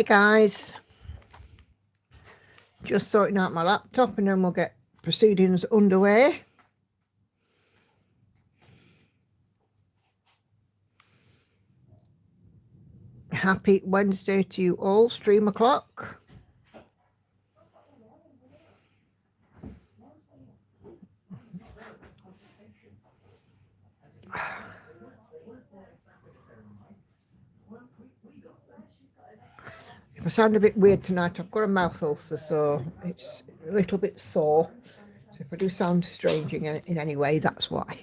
Hey guys, just sorting out my laptop and then we'll get proceedings underway. Happy Wednesday to you all, stream o'clock. If I sound a bit weird tonight, I've got a mouth ulcer, so it's a little bit sore. So if I do sound strange in any way, that's why.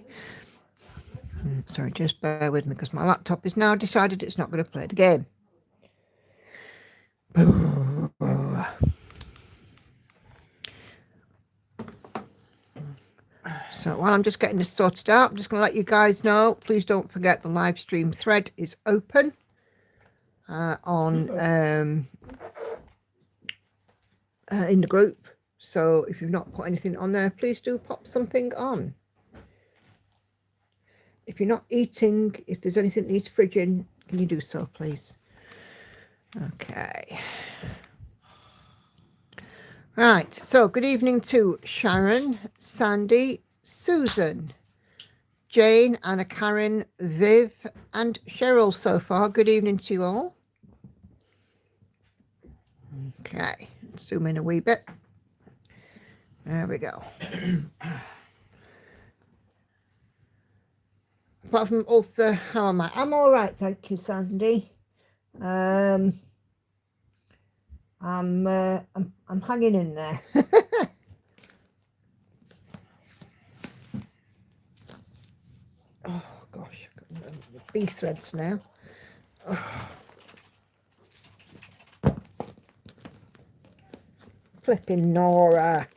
Sorry, just bear with me because my laptop has now decided it's not going to play the game. So while I'm just getting this sorted out, I'm just going to let you guys know, please don't forget the live stream thread is open in the group. So if you've not put anything on there, please do pop something on. If you're not eating, if there's anything that needs fridging, can you do so, please? Okay. Right, so good evening to Sharon, Sandy, Susan, Jane, Anna, Karen, Viv, and Cheryl so far. Good evening to you all. Okay, zoom in a wee bit. There we go. Apart from ulcer, how am I? I'm all right, thank you, Sandy. I'm hanging in there. Oh gosh, I've got the bee threads now. Oh. Flipping Nora.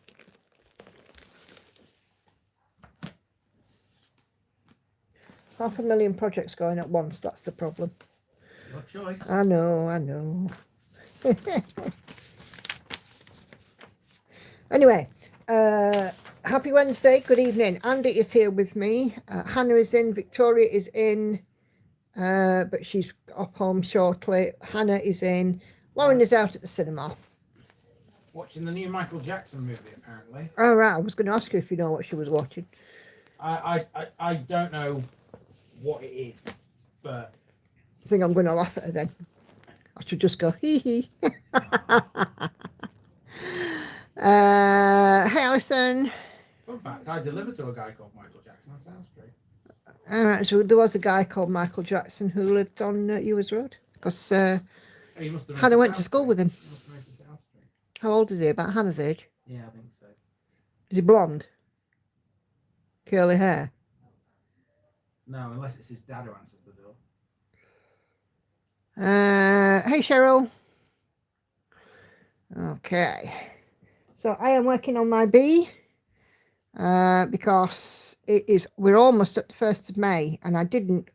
Half a million projects going at once, that's the problem. Your choice. I know. Anyway, happy Wednesday, good evening. Andy is here with me. Hannah is in, Victoria is in, but she's off home shortly. Hannah is in. Lauren is out at the cinema. Watching the new Michael Jackson movie, apparently. Oh, right, I was going to ask you if you know what she was watching. I don't know what it is, but... I think I'm going to laugh at her then. I should just go, hee hee. Hey, Alison. Fun fact, I delivered to a guy called Michael Jackson. That sounds great. All right, so there was a guy called Michael Jackson who lived on Ewers Road because Hannah went to school with him. How old is he? About Hannah's age? Yeah, I think so. Is he blonde? Curly hair? No, unless it's his dad who answers the door. Hey, Cheryl. Okay. So I am working on my bee because we're almost at the 1st of May, and I didn't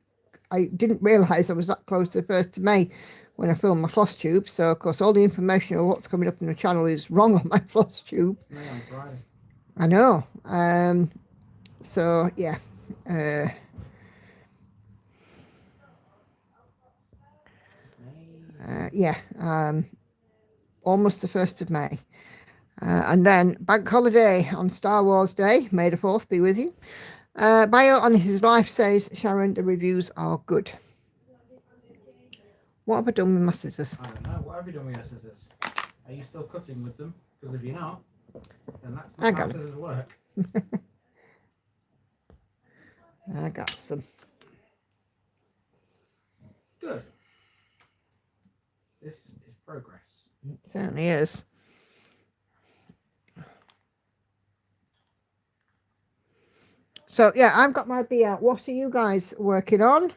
realise I was that close to the 1st of May when I filmed my floss tube. So of course all the information of what's coming up in the channel is wrong on my floss tube. May on Friday. I know. So yeah. Almost the 1st of May. And then bank holiday on Star Wars Day, May the 4th be with you. Bio on his life says, Sharon, the reviews are good. What have I done with my scissors? I don't know. What have you done with your scissors? Are you still cutting with them? Because if you're not, then that's not how scissors work. I got them. Good. This is progress. It certainly is. So yeah, I've got my bee out. What are you guys working on?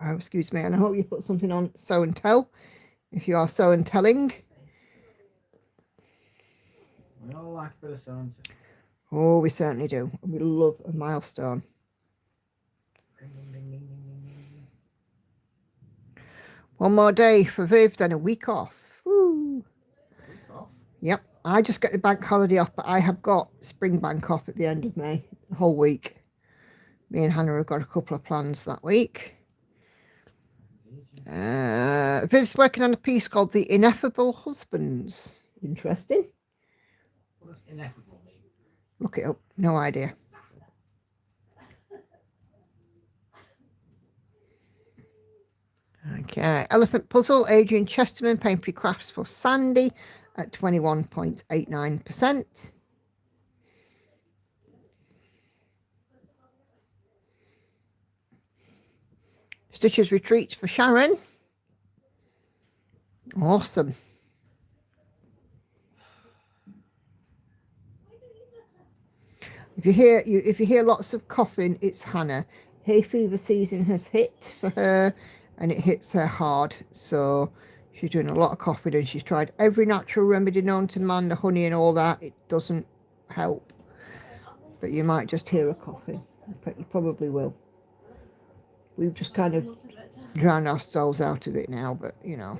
Oh, excuse me, and I hope you put something on Show and Tell, if you are Show and Telling. We all like a bit of Show and Tell. Oh, we certainly do. We love a milestone. One more day for Viv, then a week off. Woo. A week off? Yep, I just get the bank holiday off, but I have got spring bank off at the end of May, the whole week. Me and Hannah have got a couple of plans that week. Viv's working on a piece called The Ineffable Husbands. Interesting. What does ineffable mean? Look it up. No idea. Okay. Elephant Puzzle, Adrian Chesterman, Painfree Crafts for Sandy at 21.89%. Stitches Retreats for Sharon. Awesome. If you hear lots of coughing, it's Hannah. Hay fever season has hit for her, and it hits her hard. So she's doing a lot of coughing, and she's tried every natural remedy known to man, the honey and all that. It doesn't help. But you might just hear her coughing. You probably will. We've just kind of drowned ourselves out of it now, but you know.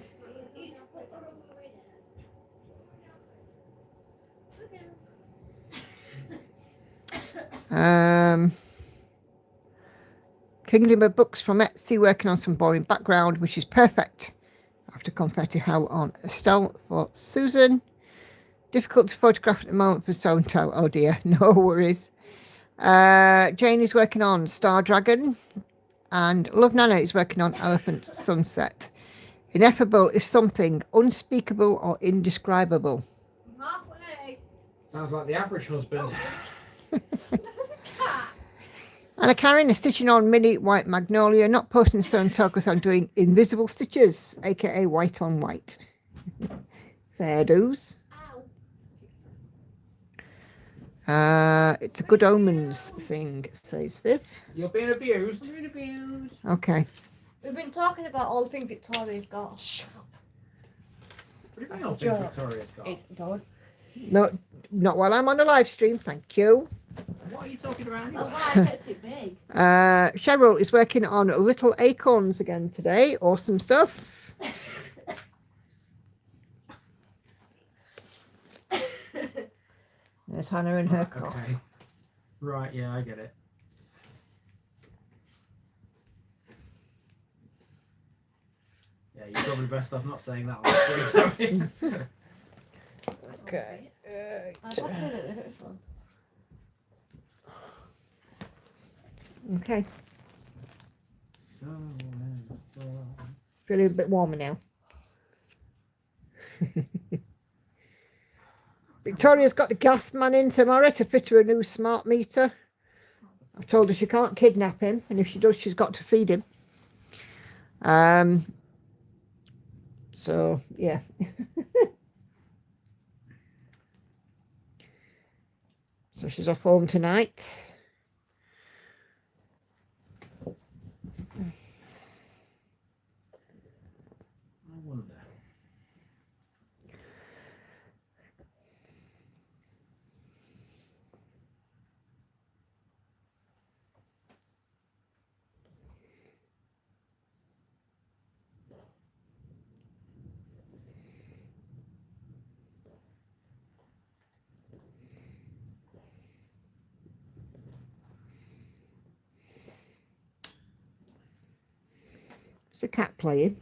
Kingdom of Books from Etsy, working on some boring background, which is perfect after Confetti Hell on Estelle for Susan. Difficult to photograph at the moment for so and so. Oh dear, no worries. Jane is working on Star Dragon, and Love Nana is working on Elephant Sunset. Ineffable is something unspeakable or indescribable. Halfway. Sounds like the average husband. Anna Karen is stitching on mini white magnolia, not posting the sewn toe because I'm doing invisible stitches, aka white on white. Fair dues. It's a good omens thing, says Viv. You're being abused. I've been abused. Okay. We've been talking about all the things Victoria's got. Shut up. What do you mean That's all a things joke. Victoria's got? It's done. No, not while I'm on a live stream, thank you. What are you talking about Oh, anyway? why I kept it big. Cheryl is working on Little Acorns again today. Awesome stuff. There's Hannah and her cough. Okay. Right, yeah, I get it. Yeah, you're probably best off not saying that last week, sorry. Okay. I got it at this one. Okay. So, Feeling a bit warmer now. Victoria's got the gas man in tomorrow to fit her a new smart meter. I told her she can't kidnap him, and if she does, she's got to feed him. So yeah. So she's off home tonight. I wonder. It's a cat playing.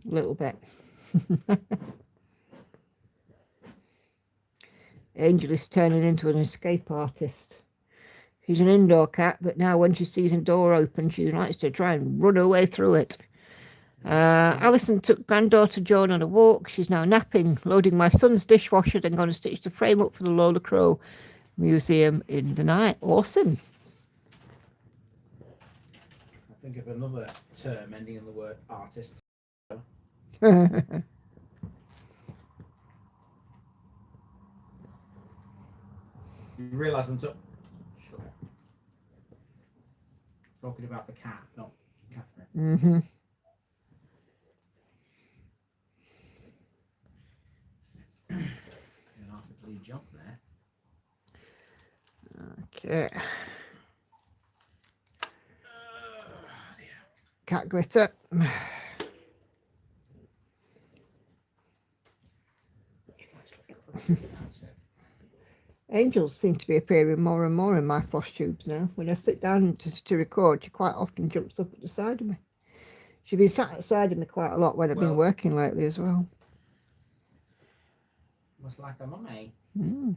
A little bit. Angel is turning into an escape artist. She's an indoor cat, but now when she sees a door open, she likes to try and run her way through it. Alison took granddaughter Joan on a walk. She's now napping, loading my son's dishwasher, then going to stitch the frame up for the Lola Crow Museum in the night. Awesome. I think of another term ending in the word artist. You realise I'm talking about the cat, not Catherine. Mm-hmm. You have to bleed jump there. Okay. Cat glitter. Angels seem to be appearing more and more in my frost tubes now. When I sit down to record, she quite often jumps up at the side of me. She's been sat outside of me quite a lot when I've been Well- working lately as well. Must like a mummy. Mm.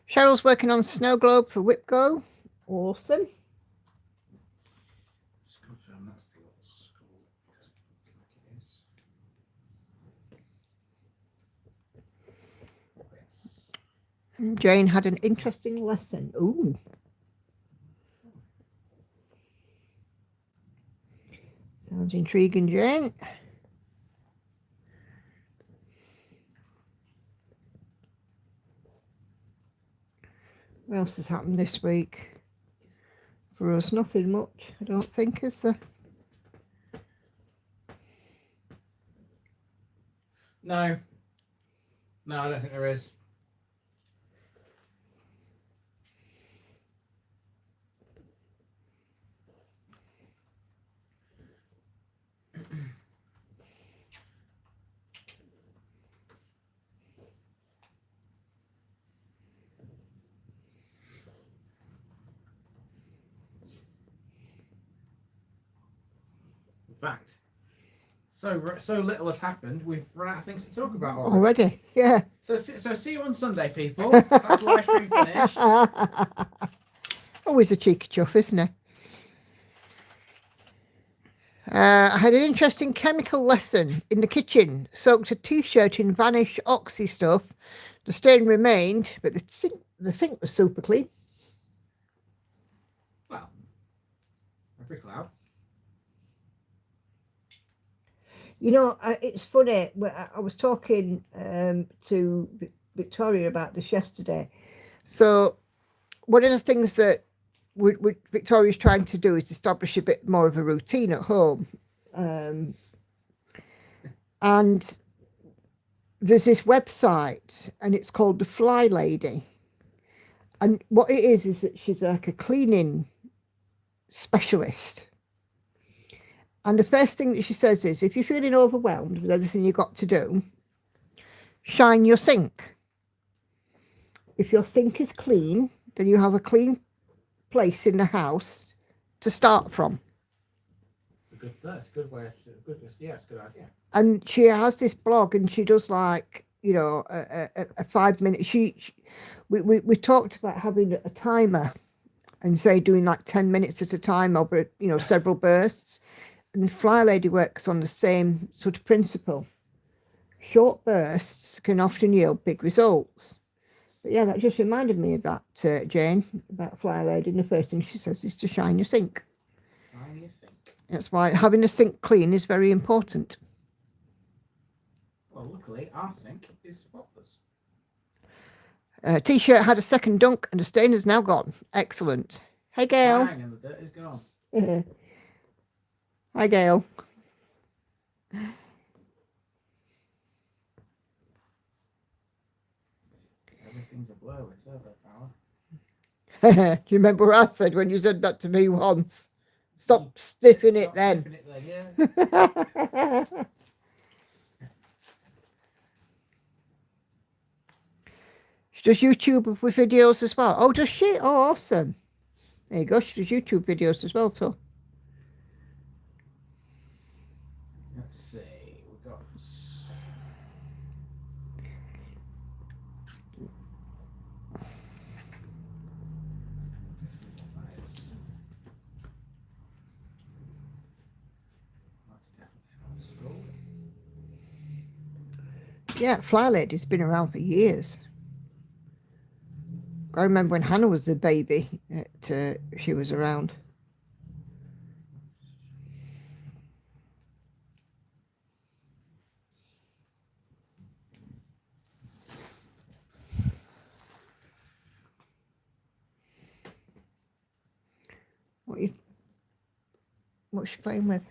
Cheryl's working on Snow Globe for Whipgo. Awesome. Just confirm that's the little skull. Because it looks like it is. Yes. Jane had an interesting lesson. Ooh. Sounds intriguing, Jane. What else has happened this week? For us, nothing much, I don't think, is there? No. No, I don't think there is. In fact, so little has happened. We've run out of things to talk about already. Already? Yeah. So see you on Sunday, people. That's the live stream finished. Always a cheeky chuff, isn't he? I had an interesting chemical lesson in the kitchen. Soaked a t-shirt in Vanish Oxy stuff. The stain remained, but the sink was super clean. Well, every cloud. You know, it's funny. I was talking to Victoria about this yesterday. So one of the things that Victoria's trying to do is establish a bit more of a routine at home. And there's this website, and it's called The Fly Lady. And what it is that she's like a cleaning specialist. And the first thing that she says is, if you're feeling overwhelmed with everything you've got to do, shine your sink. If your sink is clean, then you have a clean place in the house to start from. That's a good way. Yeah, it's a good idea. And she has this blog, and she does like, you know, a 5 minute. We talked about having a timer, and say doing like 10 minutes at a time over, you know, several bursts. And Fly Lady works on the same sort of principle. Short bursts can often yield big results. But yeah, that just reminded me of that, Jane, about Fly Lady. And the first thing she says is to shine your sink. Shine your sink. That's why having the sink clean is very important. Well, luckily, our sink is spotless. T-shirt had a second dunk, and the stain is now gone. Excellent. Hey, Gail. Bang, and the dirt is gone. Hi, Gail. Everything's a blur with servo power. Do you remember what I said when you said that to me once? Stop stiffing it then. Sniffing it then, yeah. She does YouTube with videos as well. Oh, does she? Oh, awesome. There you go. She does YouTube videos as well, so. Let's see. We've got. That's definitely not school. Yeah, Fly Lady's been around for years. I remember when Hannah was the baby, she was around. What's she playing with?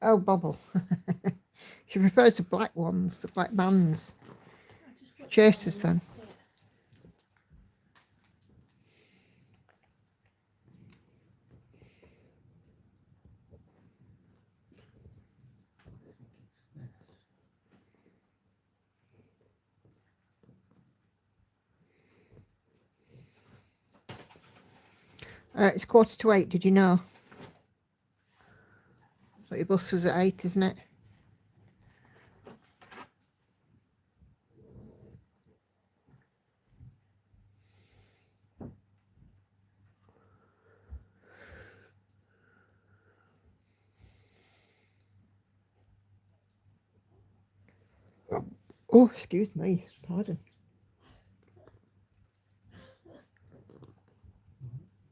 Oh, Bobble. She prefers the black ones, the black bands. Chases them. It's 7:45. Did you know? But your bus was at 8, isn't it? Oh, excuse me. Pardon.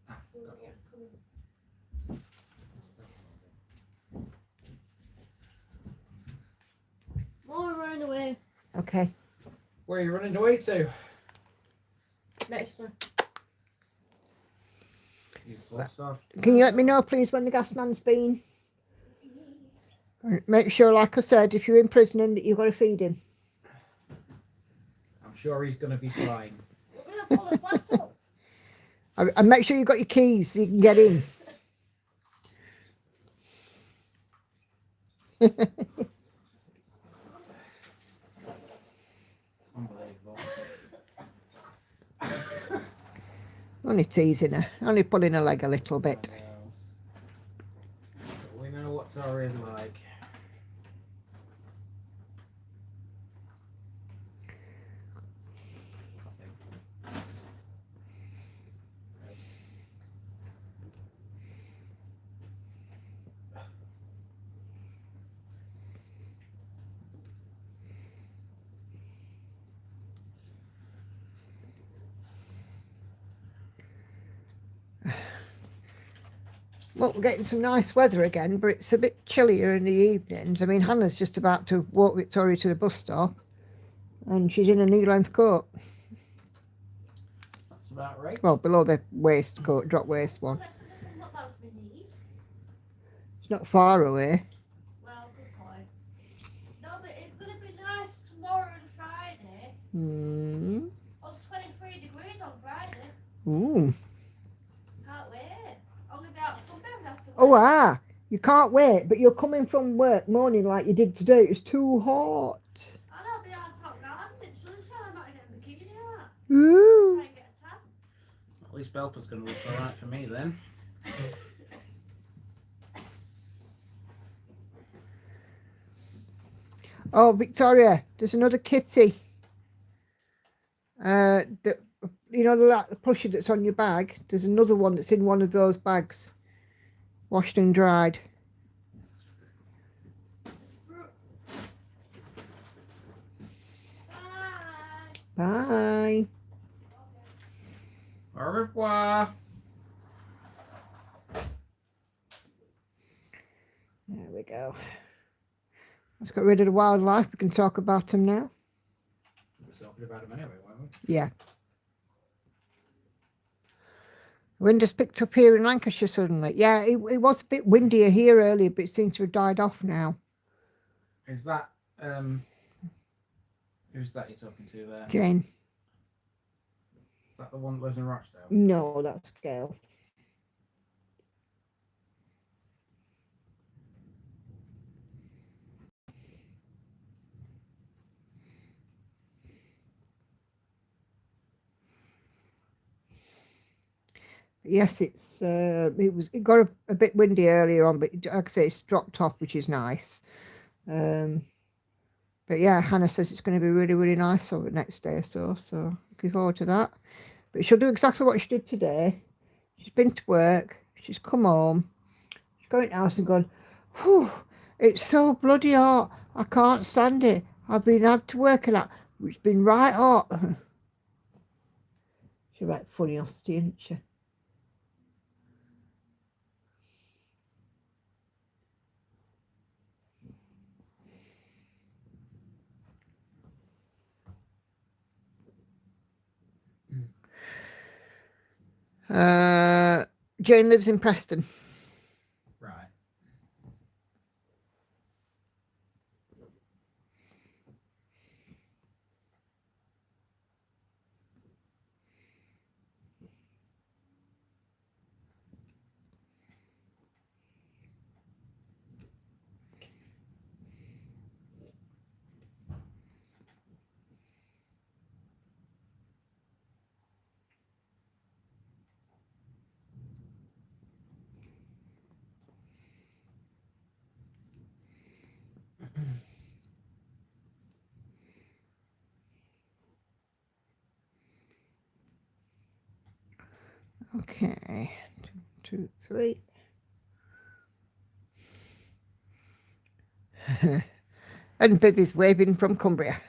Ah, got you. More run away. Okay. Where are you running away to? Next one. You thought so? Can you let me know, please, when the gas man's been? Make sure, like I said, if you're in prison and you've got to feed him. I'm sure he's going to be fine. We're gonna pull a bottle. And make sure you've got your keys so you can get in. Unbelievable. Only teasing her, only pulling her leg a little bit. I know. But we know what Tori is like. Well, we're getting some nice weather again, but it's a bit chillier in the evenings. I mean, Hannah's just about to walk Victoria to the bus stop, and she's in a knee-length coat. That's about right. Well, below the waistcoat, drop waist one. It's not far away. Well, good point. No, but it's gonna be nice tomorrow and Friday. Hmm. It's 23 degrees on Friday. Ooh. Can't wait. Only be out sunburn after. Oh, you can't wait, but you're coming from work moaning like you did today. It's too hot. I know, be out top garden. It's sunshine. I'm not in a bikini or that. Ooh. Try and get a tan. At least Belpa's going to look alright for me then. Oh, Victoria, there's another kitty. You know the plushie that's on your bag? There's another one that's in one of those bags. Washed and dried. Bye. Bye. Au revoir. There we go. Let's get rid of the wildlife. We can talk about them now. We were talking about him anyway, weren't we? Yeah. Wind has picked up here in Lancashire suddenly. Yeah, it was a bit windier here earlier, but it seems to have died off now. Is that, who's that you're talking to there? Jane. Is that the one that lives in Rochdale? No, that's Gail. Yes, it got a bit windy earlier on, but like I say, it's dropped off, which is nice. But yeah, Hannah says it's going to be really, really nice over the next day or so. So looking forward to that. But she'll do exactly what she did today. She's been to work. She's come home. She's going to the house and gone, whew, it's so bloody hot. I can't stand it. I've been out to work and that. It's been right hot. She's right funny, hosty, isn't she? Jane lives in Preston. Right. Okay. 2, 3. And Bibby's waving from Cumbria.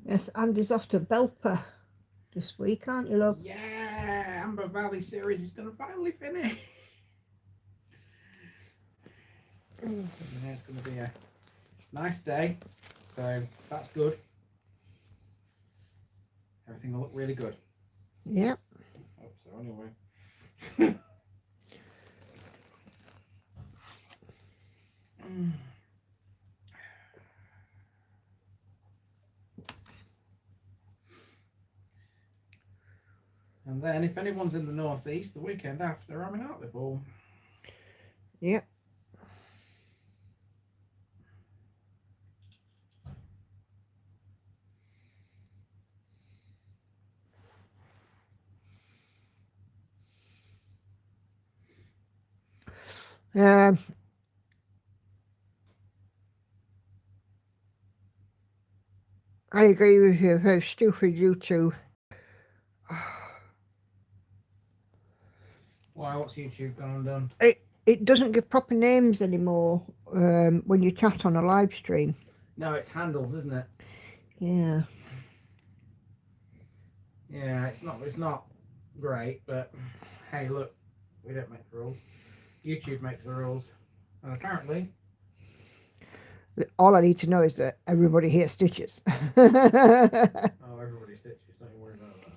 Yes, Andy's off to Belper this week, aren't you, love? Yeah, Amber Valley series is going to finally finish. Yeah, it's going to be a nice day, so that's good. Everything will look really good. Yep. Hope so, anyway. And then, if anyone's in the northeast, the weekend after, I'm in Hartlepool. Yep. I agree with you. How stupid YouTube. Why? What's YouTube gone and done? It doesn't give proper names anymore when you chat on a live stream. No, it's handles, isn't it? Yeah. Yeah, it's not great, but hey, look, we don't make the rules. YouTube makes the rules, and apparently, All I need to know is that everybody here stitches. oh, everybody stitches. Don't you worry about that.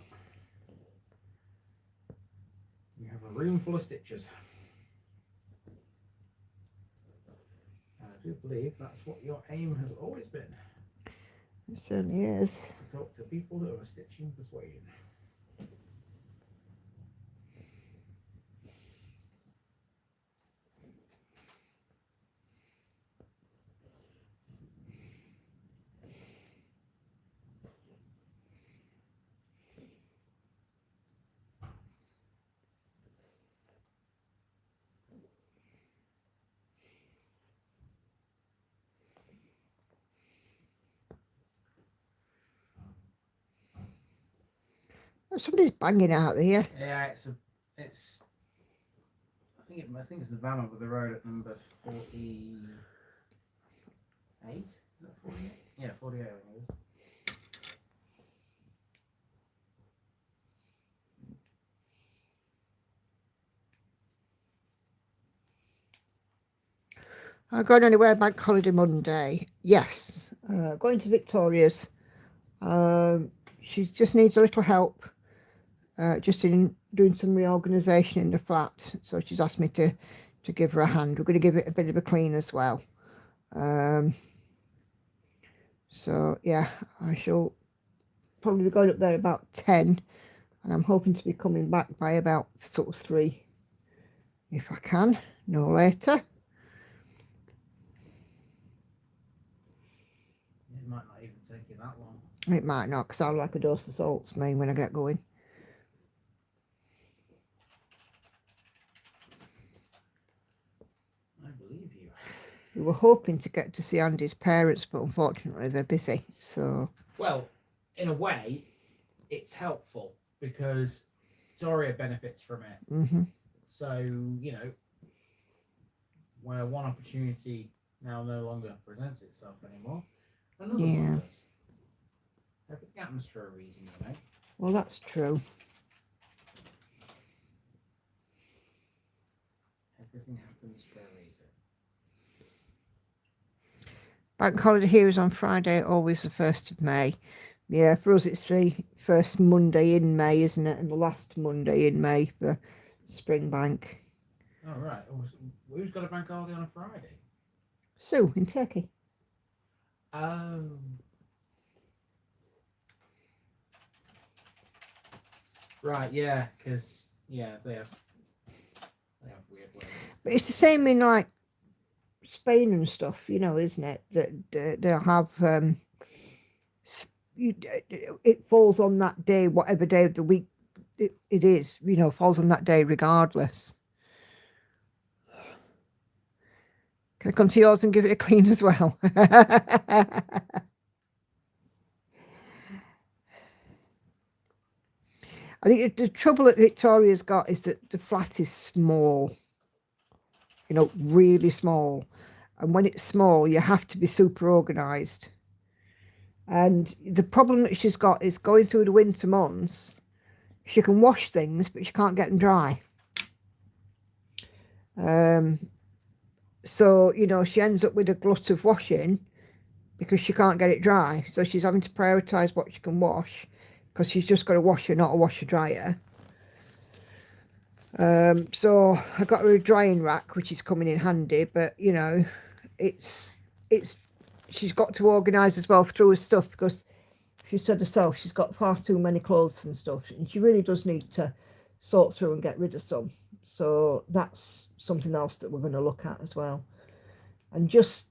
You have a room full of stitches. I do believe that's what your aim has always been. It certainly is. To talk to people that are stitching persuasion. Somebody's banging out there. Yeah, it's. I think it's the van over the road at number 48. Is that 48? Yeah, 48. I think it is. I'm going anywhere bank holiday Monday. Yes. Going to Victoria's. She just needs a little help. Just in doing some reorganisation in the flat. So she's asked me to give her a hand. We're going to give it a bit of a clean as well. So yeah, I shall probably be going up there about 10. And I'm hoping to be coming back by about sort of 3. If I can, no later. It might not even take you that long. It might not, because I like a dose of salts, mate, when I get going. I believe you. We were hoping to get to see Andy's parents, but unfortunately they're busy. So, well, in a way, it's helpful because Doria benefits from it. mm-hmm. So, you know, where one opportunity now no longer presents itself anymore, another one does. Everything happens for a reason, you know. Well, that's true. Everything happens for a reason. Bank holiday here is on Friday, always the 1st of May. Yeah, for us it's the first Monday in May, isn't it? And the last Monday in May for Spring Bank. Oh, right. Who's got a bank holiday on a Friday? Sue in Turkey. Oh. Right, yeah, because, yeah, they have weird ways. But it's the same in, like, Spain and stuff, you know, isn't it? That they'll have it falls on that day, whatever day of the week it is, you know, falls on that day regardless. Can I come to yours and give it a clean as well? I think the trouble that Victoria's got is that the flat is small, you know, really small. And when it's small, you have to be super organised. And the problem that she's got is going through the winter months, she can wash things, but she can't get them dry. So, you know, she ends up with a glut of washing because she can't get it dry. So she's having to prioritise what she can wash because she's just got a washer, not a washer dryer. So I got her a drying rack, which is coming in handy, but you know, it's she's got to organise as well through her stuff because she said herself she's got far too many clothes and stuff, and she really does need to sort through and get rid of some. So that's something else that we're going to look at as well. And just,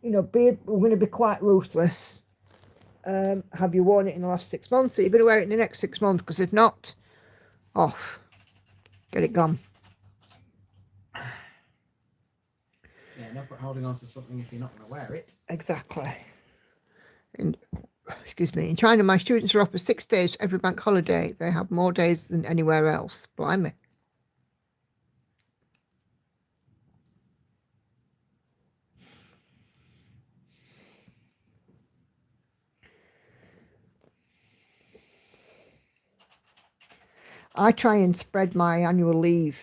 you know, we're going to be quite ruthless. Have you worn it in the last 6 months? Are you going to wear it in the next 6 months? Because if not, off. Get it gone. Yeah, no point holding on to something if you're not going to wear it. Exactly. And excuse me, in China, my students are offered 6 days every bank holiday. They have more days than anywhere else. Blimey. I try and spread my annual leave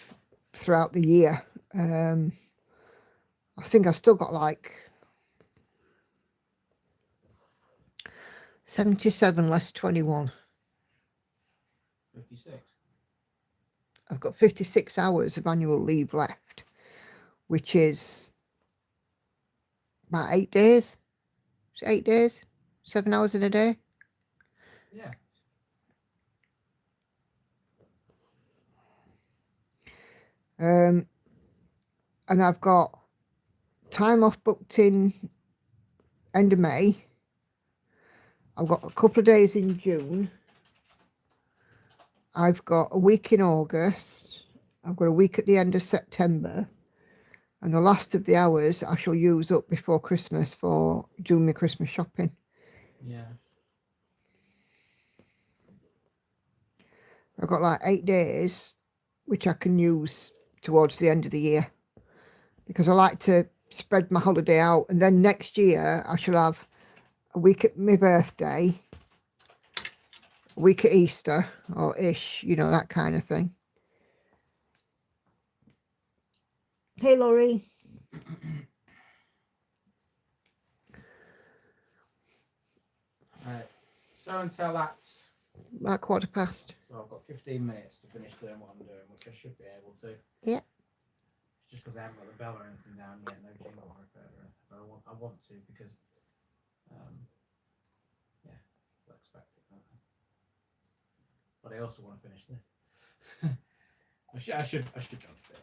throughout the year. I think I've still got like 77 less 21. 56. I've got 56 hours of annual leave left, which is about 8 days. Is it 8 days? 7 hours in a day? Yeah. And I've got time off booked in end of May. I've got a couple of days in June. I've got a week in August. I've got a week at the end of September. And the last of the hours I shall use up before Christmas for doing my Christmas shopping. Yeah. I've got like 8 days, which I can use towards the end of the year. Because I like to spread my holiday out. And then next year I shall have a week at my birthday, a week at Easter, or ish, you know, that kind of thing. Hey, Laurie. So until that's... About 15:15. So I've got 15 minutes to finish doing what I'm doing, which I should be able to. Yeah. It's just because I haven't got the bell or anything down yet, no jingle or anything. But I want to because, yeah, I expect it, don't I? But I also want to finish this. I should go to bed.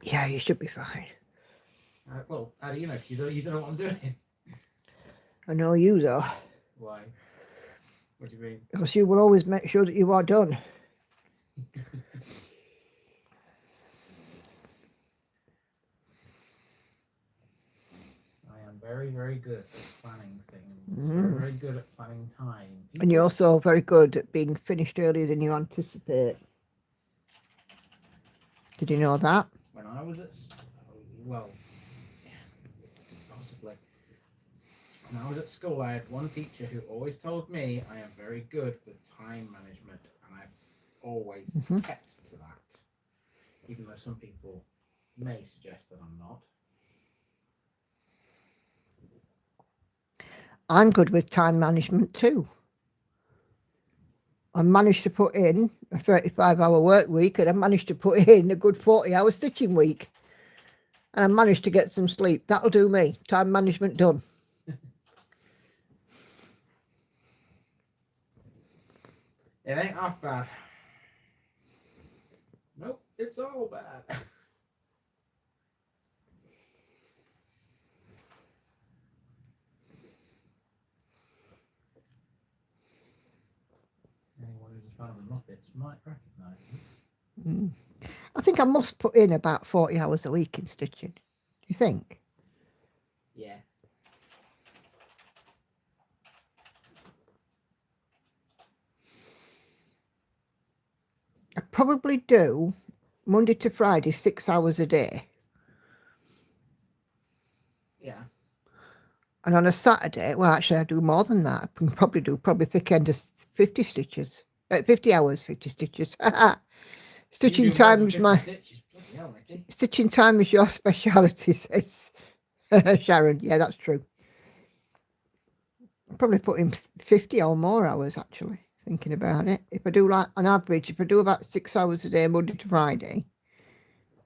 Yeah, you should be fine. Well, how do you know? You don't know what I'm doing. I know you, though. Why? What do you mean? Because you will always make sure that you are done. I am very, very good at planning things. Very, very good at planning time. And you're also very good at being finished earlier than you anticipate. Did you know that? When I was at well, possibly. When I was at school, I had one teacher who always told me I am very good with time management, and I've always kept to that, even though some people may suggest that I'm not. I'm good with time management too. I managed to put in a 35-hour work week, and I managed to put in a good 40-hour stitching week. And I managed to get some sleep. That'll do me. Time management done. It ain't half bad. Nope, it's all bad. bits might recognise them. I think I must put in about 40 hours a week in stitching. Do you think? Yeah. I probably do Monday to Friday, 6 hours a day. Yeah. And on a Saturday, well, actually, I do more than that. I can probably do thick end of 50 stitches. 50 hours, 50 stitches. Stitching You do more time than is 50 my stitches. Bloody hell, Nicky. stitching time is your speciality, says Sharon. Yeah, that's true. I'll probably put in 50 or more hours, actually, thinking about it. If I do, like, on average, if I do about 6 hours a day, Monday to Friday,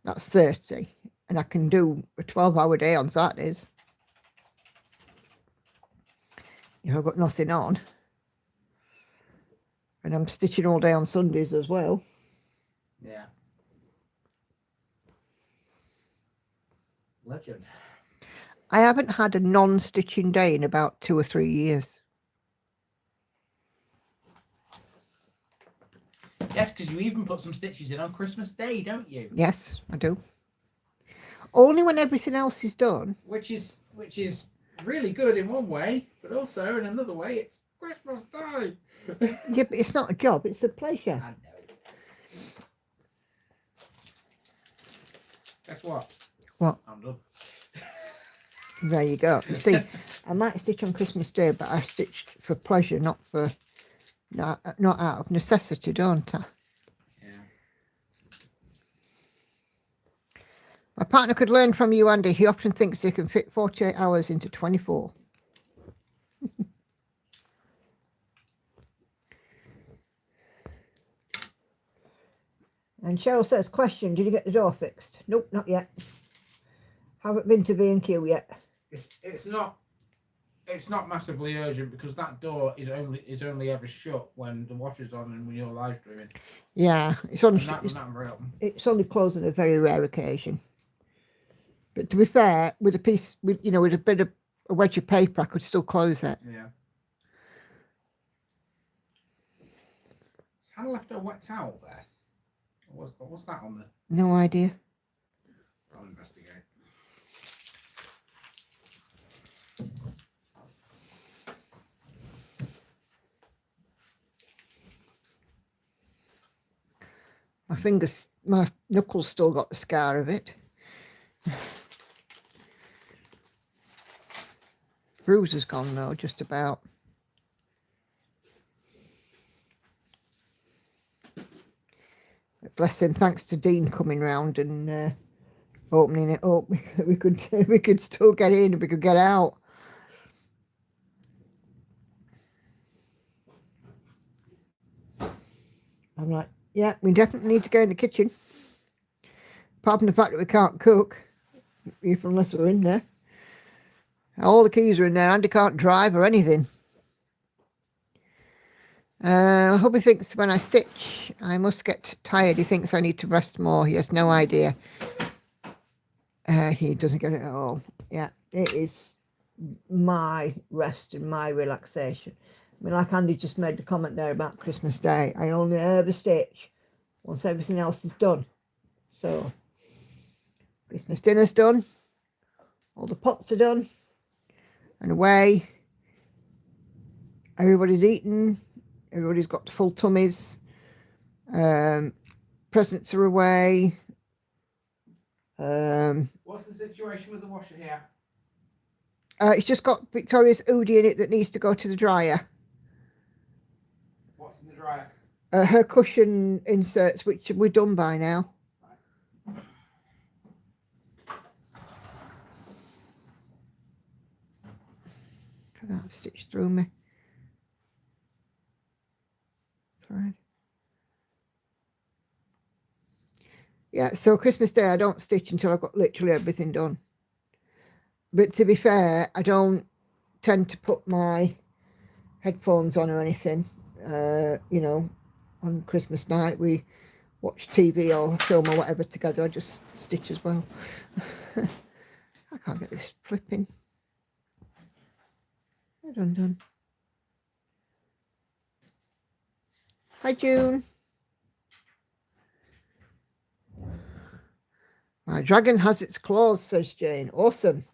that's 30. And I can do a 12-hour day on Saturdays. If I've got nothing on. And I'm stitching all day on Sundays as well. Yeah. Legend. I haven't had a non-stitching day in about 2 or 3 years. Yes, because you even put some stitches in on Christmas Day, don't you? Yes, I do. Only when everything else is done. Which is really good in one way, but also in another way, it's Christmas Day. Yeah, but it's not a job, it's a pleasure. I know. Guess what? What? I'm done. There you go. You see, I might stitch on Christmas Day, but I stitched for pleasure, not out of necessity, don't I? Yeah. My partner could learn from you, Andy. He often thinks he can fit 48 hours into 24. And Cheryl says, question, did you get the door fixed? Nope, not yet. Haven't been to B&Q yet. It's not massively urgent because that door is only ever shut when the washer's on and when you're live streaming. Yeah, it's only It's only closed on a very rare occasion. But to be fair, with a bit of a wedge of paper, I could still close it. Yeah. Hannah left a wet towel there. What's that on the? No idea. I'll investigate. My knuckles still got the scar of it. Bruise is gone though, just about. Bless him, thanks to Dean coming round and opening it up, we could still get in and we could get out. I'm like, yeah, we definitely need to go in the kitchen. Apart from the fact that we can't cook, even unless we're in there. All the keys are in there. Andy can't drive or anything. Hubby thinks when I stitch, I must get tired. He thinks I need to rest more. He has no idea. He doesn't get it at all. Yeah, it is my rest and my relaxation. I mean, like Andy just made the comment there about Christmas Day. I only ever stitch once everything else is done. So, Christmas dinner's done. All the pots are done. And away. Everybody's eaten. Everybody's got full tummies. Presents are away. What's the situation with the washer here? It's just got Victoria's Oodie in it that needs to go to the dryer. What's in the dryer? Her cushion inserts, which we're done by now. That stitched through me. Right. Yeah, so Christmas Day I don't stitch until I've got literally everything done. But to be fair, I don't tend to put my headphones on or anything. On Christmas night we watch TV or film or whatever together. I just stitch as well. I can't get this flipping. Done. Hi, June. My dragon has its claws, says Jane. Awesome.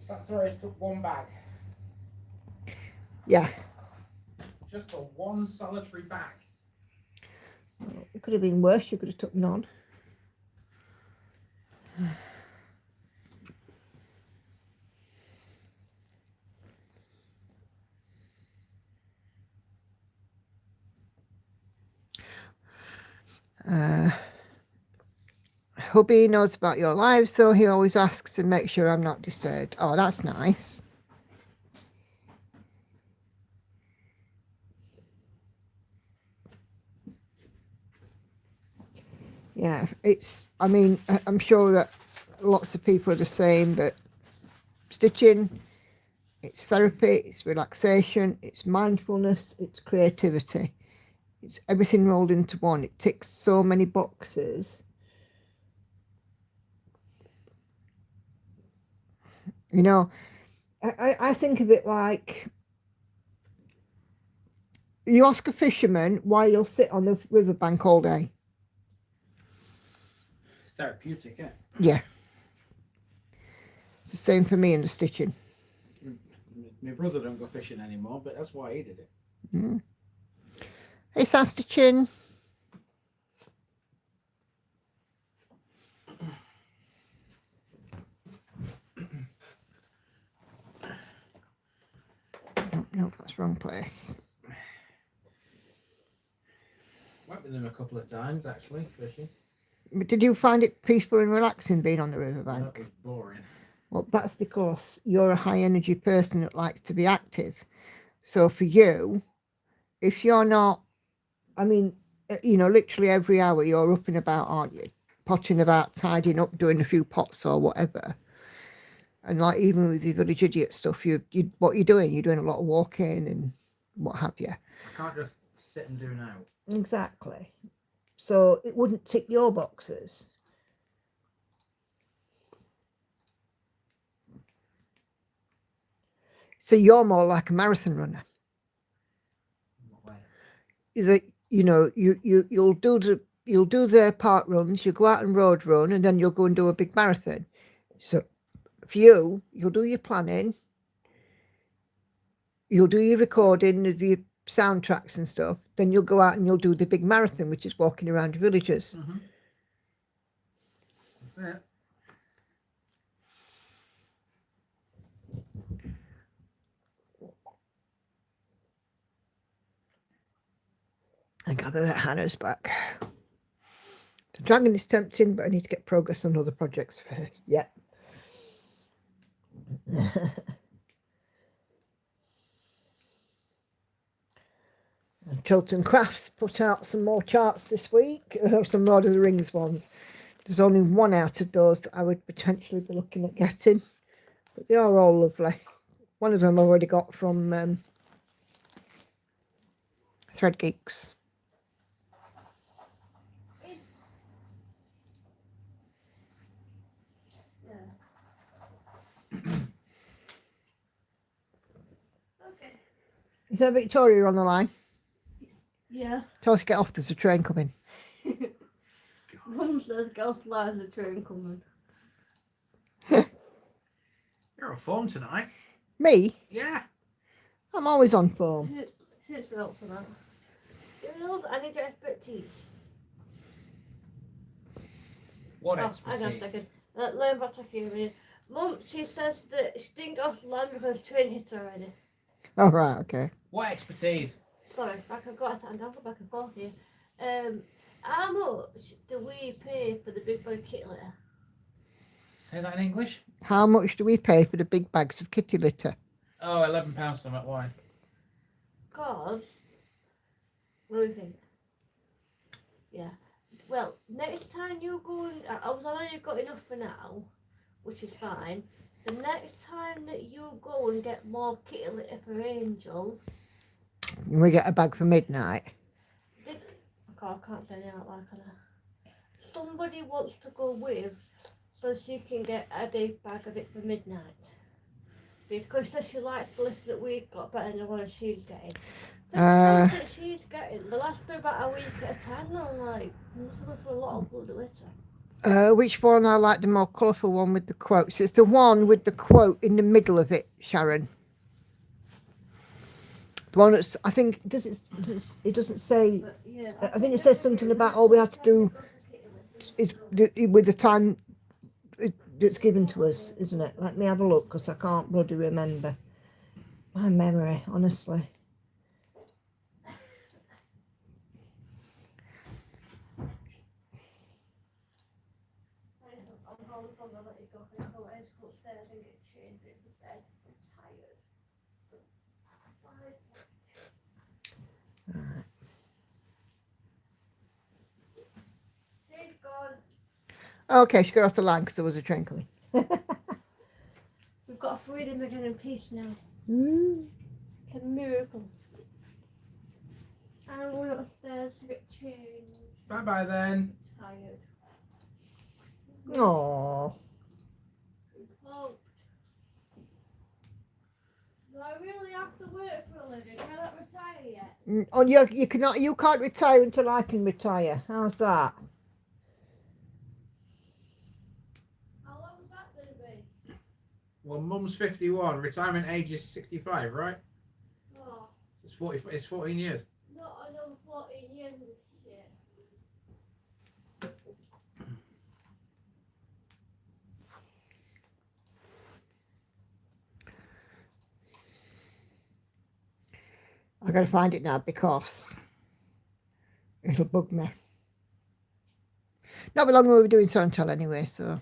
That's sorry, it took one bag. Yeah. Just for one solitary bag. It could have been worse. You could have took none. Hubby knows about your lives, though. He always asks and makes sure I'm not disturbed. Oh, that's nice. Yeah, I mean, I'm sure that lots of people are the same, but stitching, it's therapy, it's relaxation, it's mindfulness, it's creativity. It's everything rolled into one. It ticks so many boxes. You know, I think of it like you ask a fisherman why you'll sit on the riverbank all day. It's therapeutic, yeah. Yeah. It's the same for me in the stitching. My brother don't go fishing anymore, but that's why he did it. Mm. Hey, Sam Stitching. Oh, no, that's wrong place. Went with him a couple of times, actually, fishing. But did you find it peaceful and relaxing being on the riverbank? That was boring. Well, that's because you're a high energy person that likes to be active. So for you, if you're not, I mean, you know, literally every hour you're up and about, aren't you? Potting about, tidying up, doing a few pots or whatever. And like even with the village idiot stuff, what you're doing, you're doing a lot of walking and what have you. I can't just sit and do now. Exactly. So it wouldn't tick your boxes. So you're more like a marathon runner. What way? That you know, you'll do the park runs, you go out and road run, and then you'll go and do a big marathon. So for you, you'll do your planning, you'll do your recording of your soundtracks and stuff, then you'll go out and you'll do the big marathon, which is walking around the villages. Mm-hmm. That's it. I gather that Hannah's back. The dragon is tempting, but I need to get progress on other projects first. Yeah. Tilton Crafts put out some more charts this week, some Lord of the Rings ones. There's only one out of those that I would potentially be looking at getting, but they are all lovely. One of them I already got from Thread Geeks. Okay. Is there Victoria on the line? Yeah. Tell us to get off, there's a train coming. Mum says go fly the train coming. You're on form tonight. Me? Yeah. I'm always on form. Since not for that. You know, I need your expertise. What Oh, expertise? hang on a second. Learn about talking a minute. Mum, she says that she didn't go to land because the train hit her already. Oh, right, okay. What expertise? Sorry, I can go back and forth here. How much do we pay for the big boy kit litter? Say that in English. How much do we pay for the big bags of kitty litter? Oh, £11 something. Why? Cause, what do you think? Yeah. Well, next time you go and I know you've got enough for now, which is fine. The next time that you go and get more kitty litter for Angel, We get a bag for midnight. I can't say it out like that. Somebody wants to go with so she can get a big bag of it for midnight. Because she says she likes the list that we've got better than the one she's getting. The price that she's getting, they'll last her about a week at a time. I'm like, I'm looking for a lot of bloody litter. Which one? I like the more colourful one with the quotes. It's the one with the quote in the middle of it, Sharon. The one that's, I think, it doesn't say, But, yeah, I think it says something about all we had to do is with the time that's given to us, isn't it? Let me have a look, because I can't bloody remember. My memory, honestly. Okay, she got off the line because there was a train coming. We've got freedom again and peace now. Mm. It's a miracle. And we're upstairs to get changed. Bye bye then. Tired. Aww. Oh. Do I really have to work for a living? Can I not retire yet? Oh, you can't retire until I can retire. How's that? How long is that going to be? Well, Mum's 51. Retirement age is 65, right? Oh, It's 40. It's 14 years. not another 14 years of this shit. I gotta find it now because it'll bug me. Not be long we were doing Sontel anyway, so.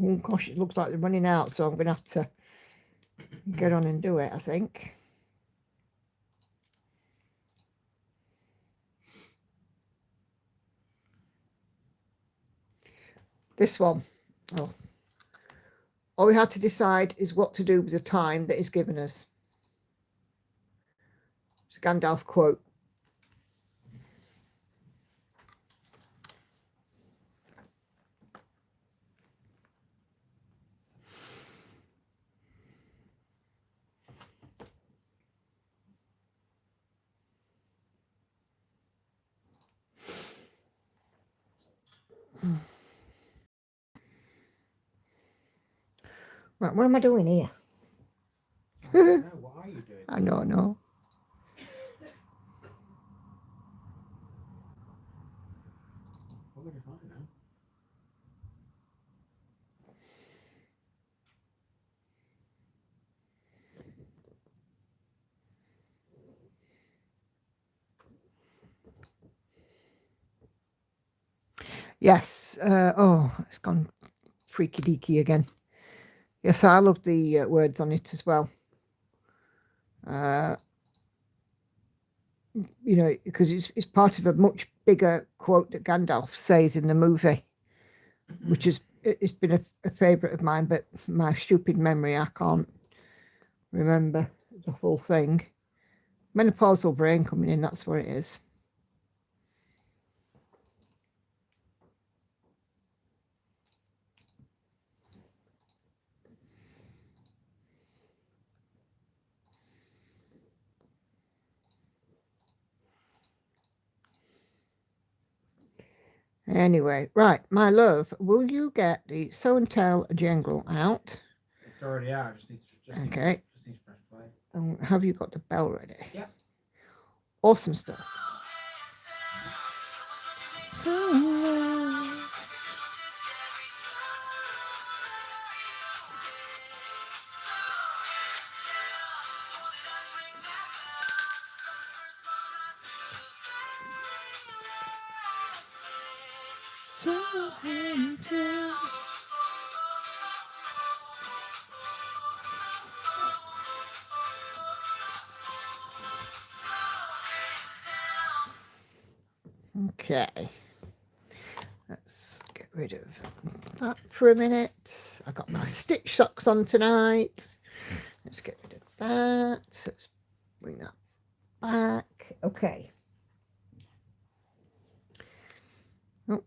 Oh gosh, it looks like they're running out, so I'm gonna have to get on and do it, I think. This one. Oh. All we had to decide is what to do with the time that is given us. It's a Gandalf quote. Right, what am I doing here? I don't know. What are you doing? I don't know. We're going to find out. Yes. Oh, it's gone freaky deaky again. Yes, I love the words on it as well. You know, because it's part of a much bigger quote that Gandalf says in the movie, which is it's been a favourite of mine, but my stupid memory, I can't remember the whole thing. Menopausal brain coming in, that's what it is. Anyway, right, my love, will you get the show and tell jingle out? It's already out. I just need to Okay. Just need to press play. Have you got the bell ready? Yeah. Awesome stuff. So, okay, let's get rid of that for a minute. I got my stitch socks on tonight. Let's get rid of that. Let's bring that back. Okay. Oh.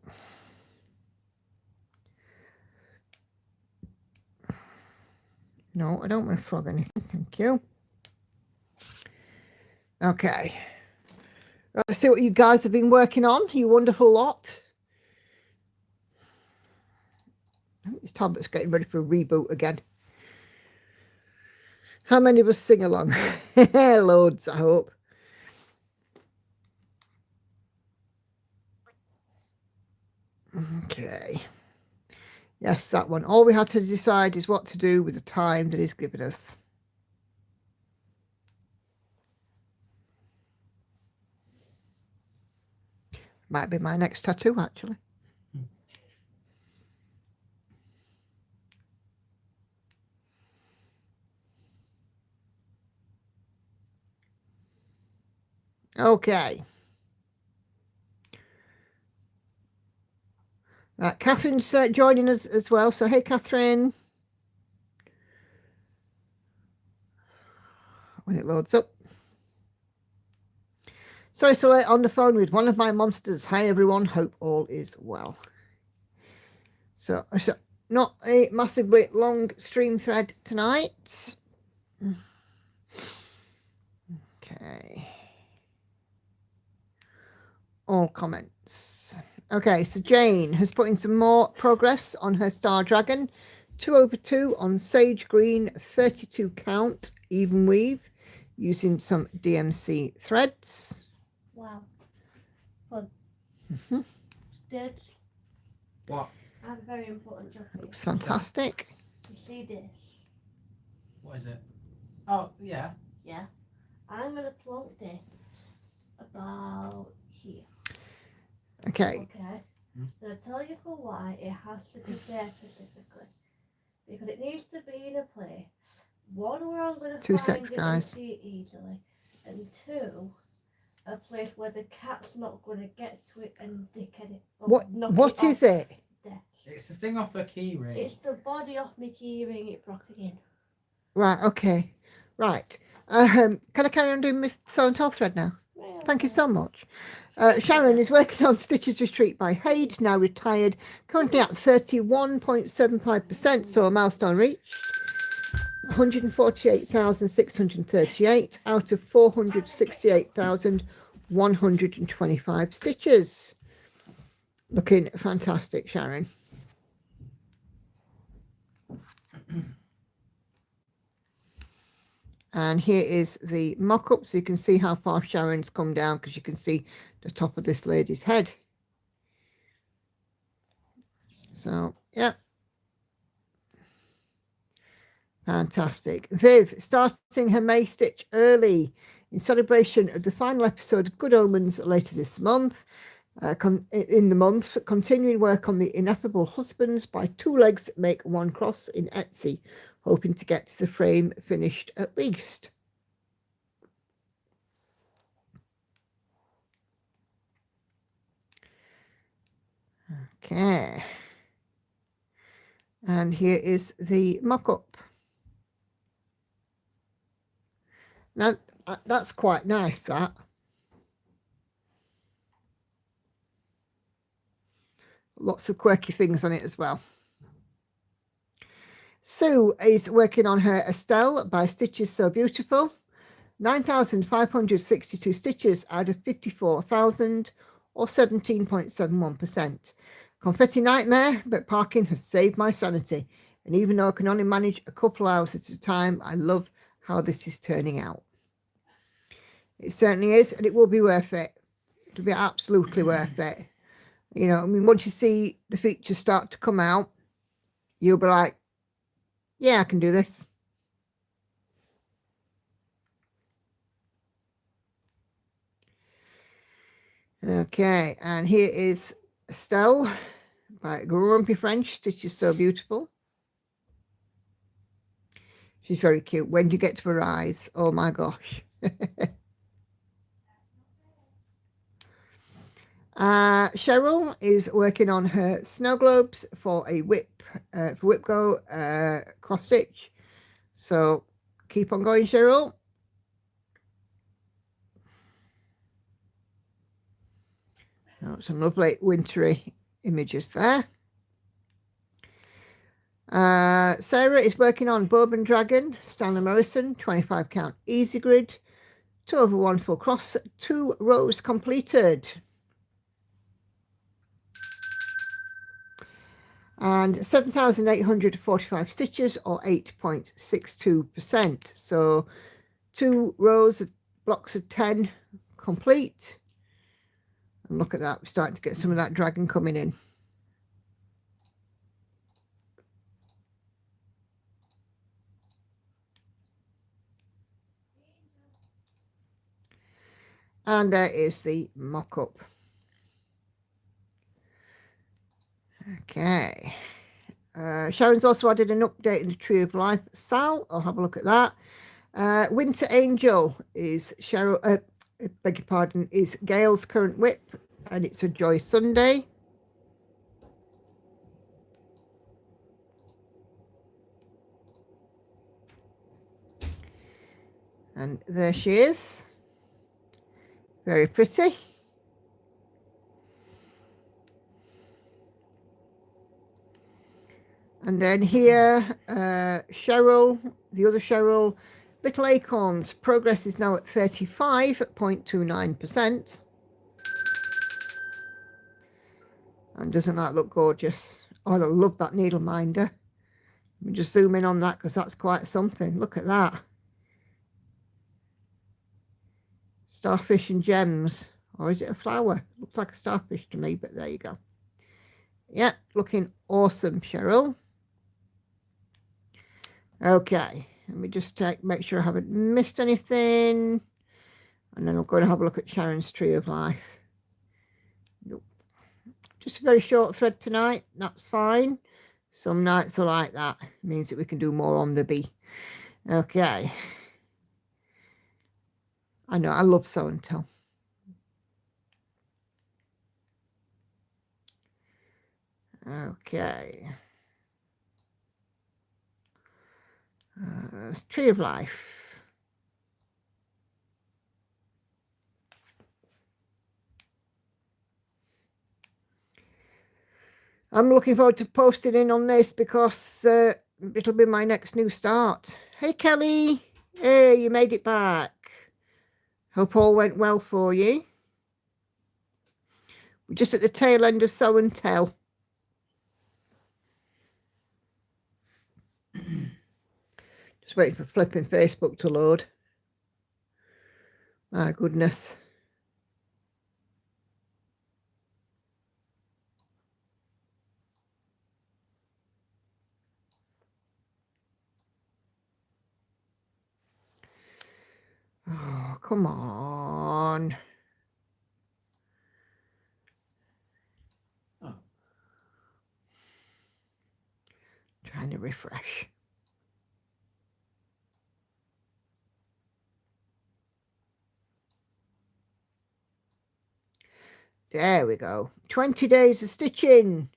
No, I don't want to frog anything. Thank you. Okay. Let's see what you guys have been working on. You wonderful lot. I think this tablet's getting ready for a reboot again. How many of us sing along? Loads, I hope. Okay. Yes, that one. All we had to decide is what to do with the time that he's given us. Might be my next tattoo, actually. Okay. Right, Catherine's joining us as well. So, hey, Catherine. When it loads up. Sorry, so late on the phone with one of my monsters. Hi, everyone. Hope all is well. So not a massively long stream thread tonight. Okay. All comments. Okay, so Jane has put in some more progress on her Star Dragon. 2/2 on sage green, 32 count, even weave, using some DMC threads. Wow. Fun. Mm-hmm. Did. What? I have a very important job for you. Looks fantastic. You see this? What is it? Oh, yeah. Yeah. I'm going to plonk this about here. Okay. Okay. So I'll tell you for why it has to be there specifically. Because it needs to be in a place, one, where I'm going to Two find secs, it guys. and see it easily, and two, a place where the cat's not going to get to it and dickhead it. What is it? There. It's the thing off her key ring. It's the body off my key ring, it broke again. Right, okay. Right. Can I carry on doing Miss So and Tell thread now? Yeah, Thank you so much. Sharon is working on Stitches Retreat by Haid, now retired, currently at 31.75%, so a milestone reached. 148,638 out of 468,125 stitches. Looking fantastic, Sharon. And here is the mock-up, so you can see how far Sharon's come down, because you can see the top of this lady's head. So, yeah. Fantastic. Viv starting her May stitch early in celebration of the final episode of Good Omens later this month. Continuing work on the Ineffable Husbands by Two Legs Make One Cross in Etsy, hoping to get the frame finished at least. Okay. And here is the mock-up. Now, that's quite nice, that. Lots of quirky things on it as well. Sue is working on her Estelle by Stitches So Beautiful. 9,562 stitches out of 54,000, or 17.71%. Confetti nightmare, but parking has saved my sanity. And even though I can only manage a couple hours at a time, I love how this is turning out. It certainly is, and it will be worth it. It'll be absolutely worth it. You know, I mean, once you see the features start to come out, you'll be like, yeah, I can do this. Okay, and here is Estelle by Grumpy French, Stitches So Beautiful. She's very cute. When do you get to her eyes? Oh my gosh. Cheryl is working on her snow globes for a whip, for Whipco cross stitch. So Keep on going, Cheryl. Oh, some lovely wintry images there. Sarah is working on Bourbon Dragon, Stanley Morrison, 25 count easy grid, 2 over 1 full cross, 2 rows completed. And 7,845 stitches, or 8.62%. So 2 rows of blocks of 10 complete. And look at that, we're starting to get some of that dragon coming in. And there is the mock-up. Okay. Sharon's also added an update in the Tree of Life. Sal, I'll have a look at that. Winter Angel is Cheryl, beg your pardon, is Gail's current whip, and it's a Joy Sunday. And there she is. Very pretty. And then here, Cheryl, the other Cheryl, Little Acorns, progress is now at 35.29%. And doesn't that look gorgeous? Oh, I love that needle minder. Let me just zoom in on that because that's quite something. Look at that. Starfish and gems. Or is it a flower? Looks like a starfish to me, but there you go. Yeah, looking awesome, Cheryl. Okay, let me just make sure I haven't missed anything. And then I'm going to have a look at Sharon's Tree of Life. Nope. Just a very short thread tonight. That's fine. Some nights are like that. It means that we can do more on the bee. Okay. I know, I love Sew and Tell. Okay. Tree of Life. I'm looking forward to posting in on this because it'll be my next new start. Hey, Kelly. Hey, you made it back. Hope all went well for you. We're just at the tail end of Sew and Tell. Just waiting for flipping Facebook to load. My goodness. Oh, come on. Oh. Trying to refresh. There we go. 20 days of stitching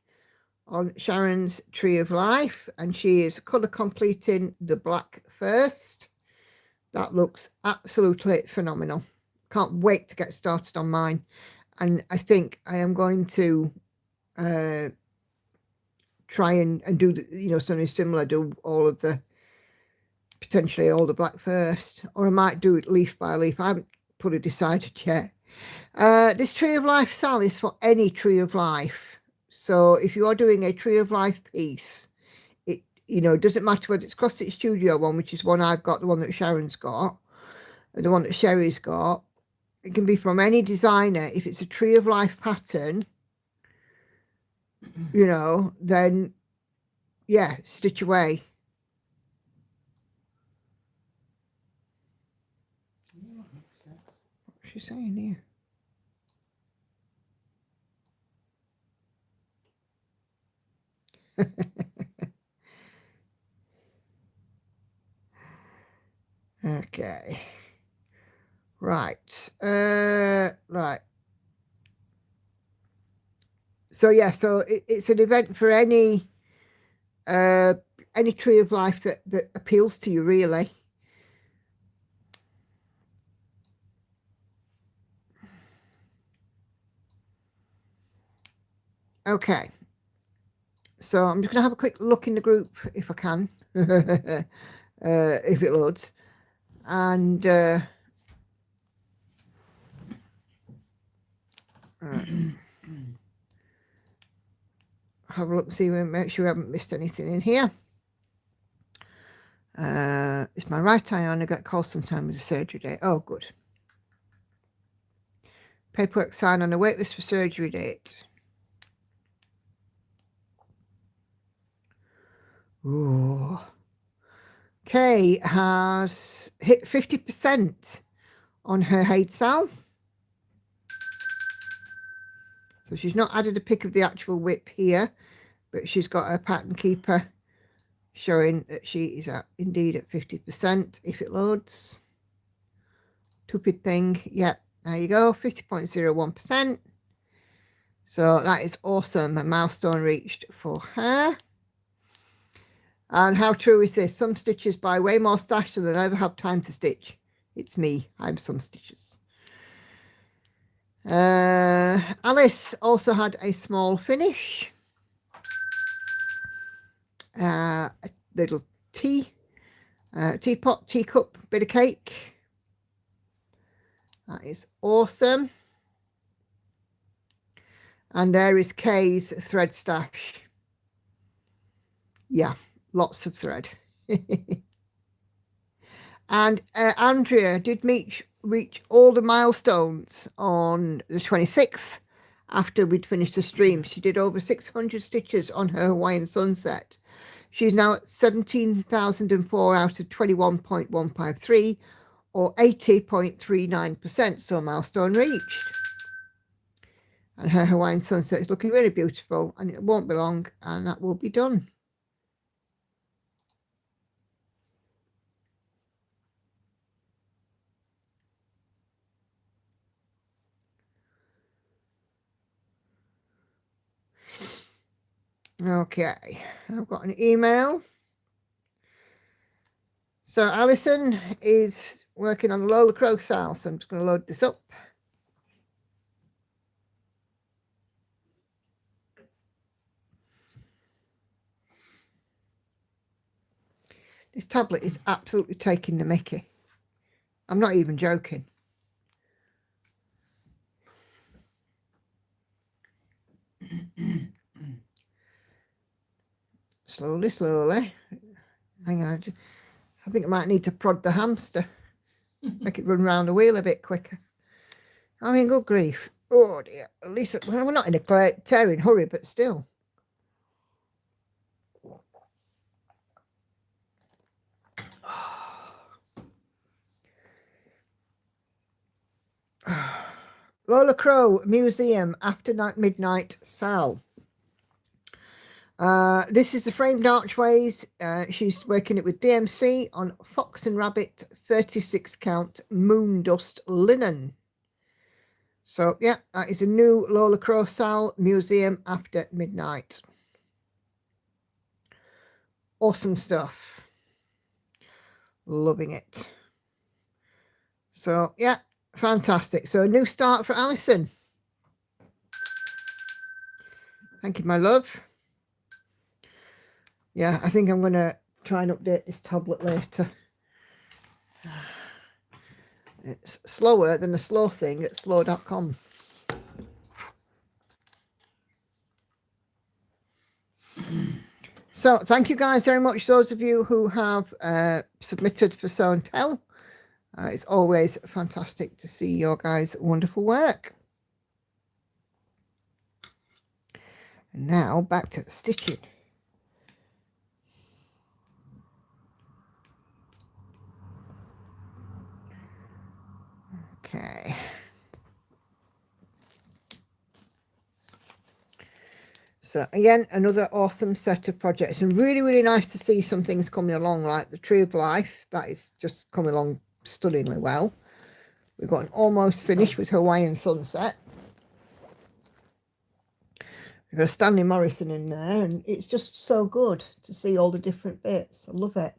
on Sharon's Tree of Life, and she is colour completing the black first. That looks absolutely phenomenal. Can't wait to get started on mine. And I think I am going to try and do, something similar, do potentially all the black first. Or I might do it leaf by leaf. I haven't put it decided yet. This Tree of Life, Sal, is for any Tree of Life. So if you are doing a Tree of Life piece, it doesn't matter whether it's Cross Stitch Studio one, which is one I've got, the one that Sharon's got, and the one that Sherry's got. It can be from any designer. If it's a Tree of Life pattern, then yeah, stitch away. What's she saying here? Okay. Right. Right. So yeah, so it's an event for any Tree of Life that appeals to you, really. Okay. So I'm just going to have a quick look in the group if I can, if it loads. And have a look, see, make sure we haven't missed anything in here. It's my right eye on. I get called sometime with a surgery date. Oh, good. Paperwork signed on a wait list for surgery date. Ooh. Kay has hit 50% on her hate cell. So she's not added a pic of the actual whip here, but she's got her pattern keeper showing that she is indeed at 50% if it loads. Stupid thing. Yep, there you go, 50.01%. So that is awesome. A milestone reached for her. And how true is this? Some stitches buy way more stash than I ever have time to stitch. It's me. I'm some stitches. Alice also had a small finish. A little teapot, teacup, bit of cake. That is awesome. And there is Kay's thread stash. Yeah, lots of thread. And Andrea did reach all the milestones on the 26th after we'd finished the stream. She did over 600 stitches on her Hawaiian sunset. She's now at 17,004 out of 21.153 or 80.39%. So milestone reached. And her Hawaiian sunset is looking really beautiful, and it won't be long and that will be done. Okay, I've got an email. So Alison is working on the Lola Crow sale, so I'm just going to load this up. This tablet is absolutely taking the mickey. I'm not even joking. Slowly, slowly. Hang on. I think I might need to prod the hamster. Make it run round the wheel a bit quicker. I mean, good grief. Oh dear. At least we're not in a tearing hurry, but still. Lola Crow Museum after midnight sale. This is the framed archways. She's working it with DMC on Fox and Rabbit 36 count moon dust linen. So yeah, that is a new Lola Crow sale museum after midnight. Awesome stuff. Loving it. So yeah, fantastic. So a new start for Alison. Thank you, my love. Yeah, I think I'm going to try and update this tablet later. It's slower than the slow thing at slow.com. So thank you guys very much, those of you who have submitted for Sew and Tell. It's always fantastic to see your guys' wonderful work. And now back to the stitching. Okay. So again, another awesome set of projects, and really, really nice to see some things coming along like the Tree of Life. That is just coming along stunningly well. We've got an almost finish with Hawaiian Sunset. We've got a Stanley Morrison in there, and it's just so good to see all the different bits. I love it.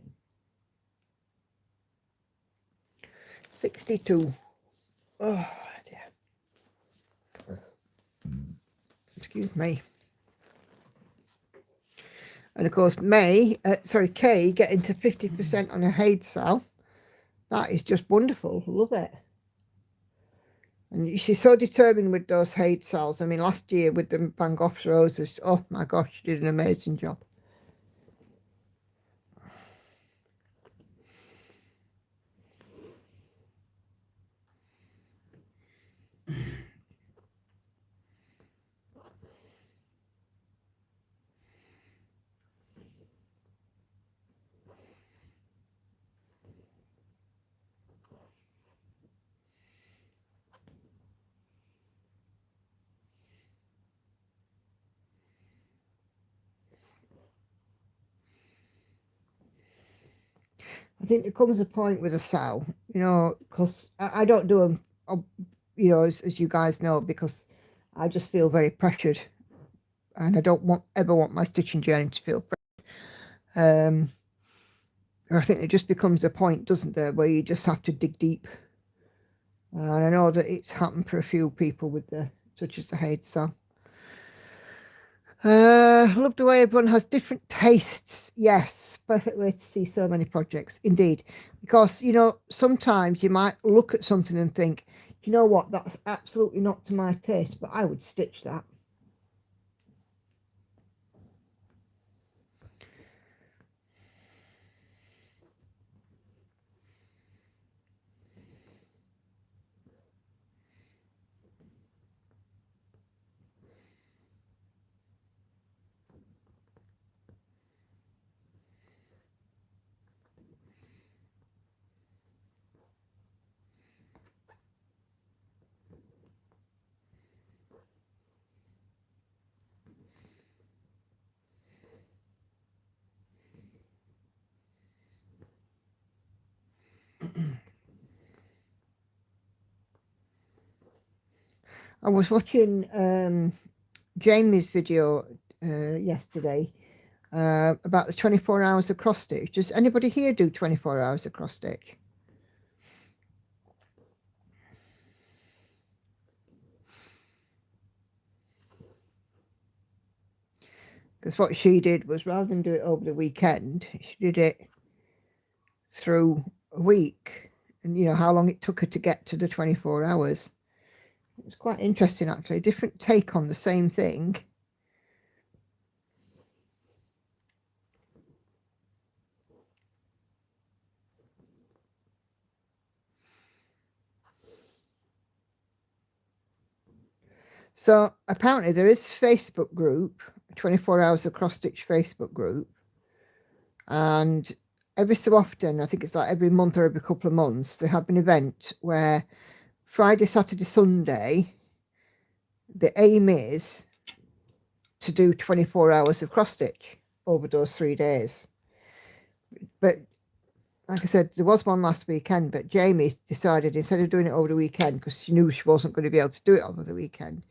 62. Oh dear. Excuse me. And of course, Kay getting to 50% on a Haid cell. That is just wonderful. Love it. And she's so determined with those Haid cells. I mean, last year with the Van Gogh's roses, oh my gosh, she did an amazing job. I think there comes a point with a cell, because I don't do them, as you guys know, because I just feel very pressured, and I don't ever want my stitching journey to feel pressured. I think it just becomes a point, doesn't there, where you just have to dig deep. And I know that it's happened for a few people such as the Haid cell. Love the way everyone has different tastes. Yes, perfect way to see so many projects. Indeed. Because, sometimes you might look at something and think, you know what, that's absolutely not to my taste, but I would stitch that. I was watching Jamie's video yesterday about the 24 hours of cross stitch. Does anybody here do 24 hours of cross stitch? Because what she did was, rather than do it over the weekend, she did it through a week, and how long it took her to get to the 24 hours. It was quite interesting, actually. A different take on the same thing. So apparently there is a Facebook group, 24 Hours of Cross Stitch Facebook group, and every so often, I think it's like every month or every couple of months, they have an event where Friday, Saturday, Sunday, the aim is to do 24 hours of cross stitch over those 3 days. But like I said, there was one last weekend, but Jamie decided, instead of doing it over the weekend, because she knew she wasn't going to be able to do it over the weekend,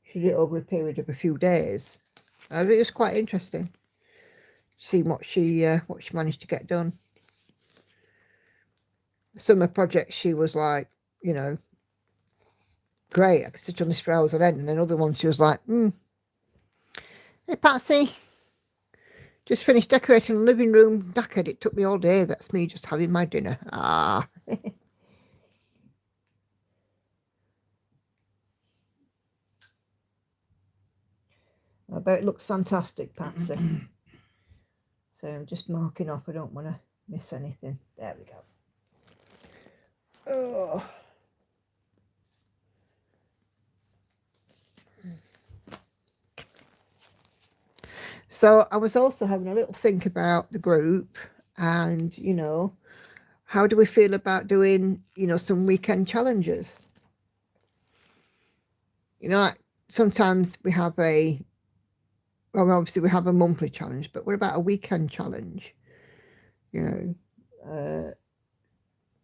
she did it over a period of a few days. And it was quite interesting seeing what she managed to get done. Some of the projects she was like, great, I could sit on this for hours on end. And then other ones she was like, hey Patsy, just finished decorating the living room, knackered, it took me all day, that's me just having my dinner. I bet it looks fantastic, Patsy. So I'm just marking off, I don't want to miss anything. There we go. Oh. So I was also having a little think about the group and, how do we feel about doing, some weekend challenges? Sometimes we have obviously we have a monthly challenge, but what about a weekend challenge?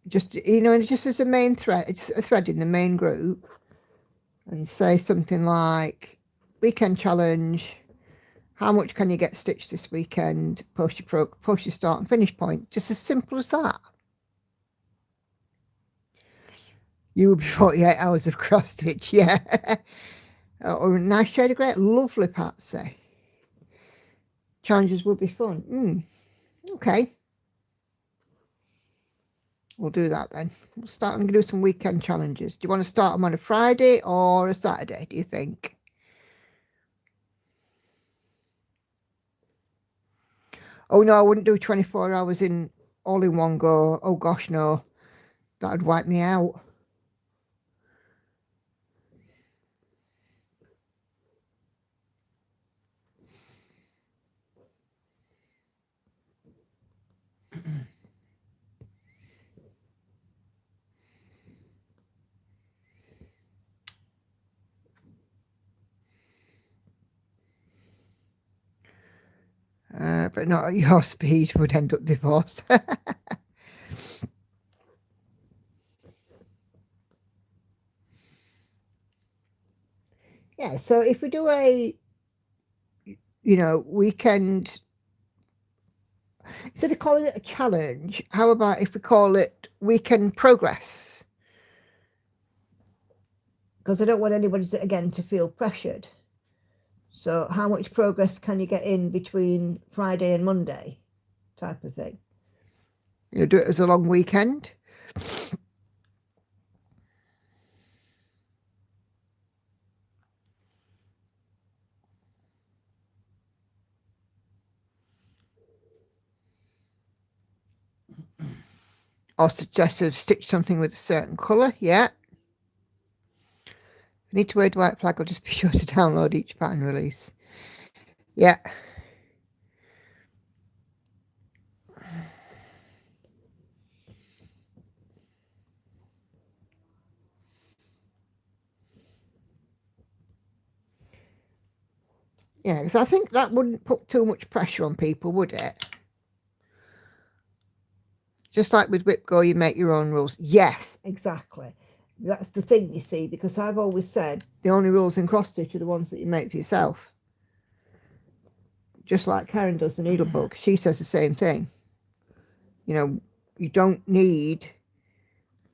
Just as a main thread, it's a thread in the main group, and say something like weekend challenge. How much can you get stitched this weekend? Post your start and finish point. Just as simple as that. You would be 48 hours of cross stitch, yeah. Or a nice shade of grey. Lovely, Patsy. Challenges will be fun. Okay. We'll do that then. We'll start. I'm going to do some weekend challenges. Do you want to start them on a Friday or a Saturday, do you think? Oh, no, I wouldn't do 24 hours in all in one go. Oh, gosh, no. That would wipe me out. But not at your speed, would end up divorced. Yeah, so if we do a, weekend, instead of calling it a challenge, how about if we call it weekend progress? Because I don't want anybody to, again, to feel pressured. So how much progress can you get in between Friday and Monday, type of thing? Do it as a long weekend. Or suggest to stitch something with a certain colour, yeah. If you need to word white flag, I'll just be sure to download each pattern release. Yeah. Yeah, because I think that wouldn't put too much pressure on people, would it? Just like with Whip Go, you make your own rules. Yes, exactly. That's the thing, you see, because I've always said the only rules in cross stitch are the ones that you make for yourself. Just like Karen does the needle book. She says the same thing. You don't need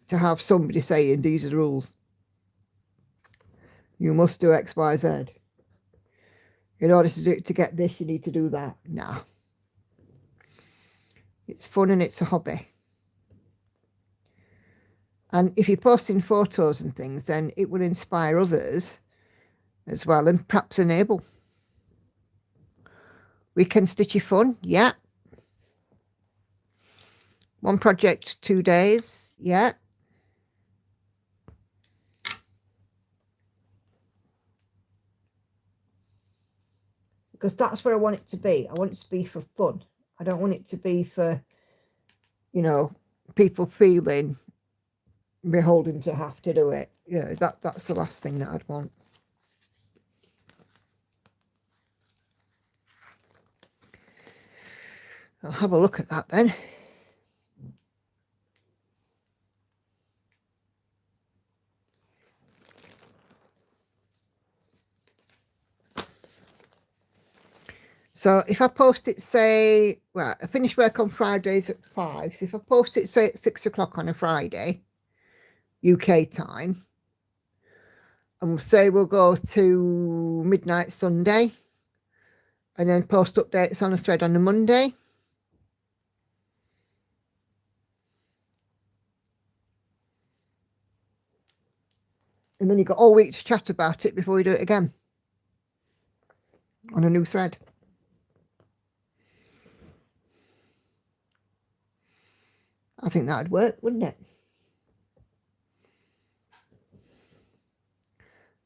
to have somebody saying these are the rules. You must do X, Y, Z. In order to get this, you need to do that. Nah. It's fun and it's a hobby. And if you're posting photos and things, then it will inspire others as well and perhaps enable. Weekend stitchy fun, yeah. One project, 2 days, yeah. Because that's where I want it to be. I want it to be for fun. I don't want it to be for, people feeling beholden to have to do it. That's the last thing that I'd want. I'll have a look at that then. So if I post it, say, well, I finish work on Fridays at 5. So if I post it, say, at 6 o'clock on a Friday, UK time, and we'll say we'll go to midnight Sunday, and then post updates on a thread on a Monday. And then you've got all week to chat about it before we do it again on a new thread. I think that'd work, wouldn't it?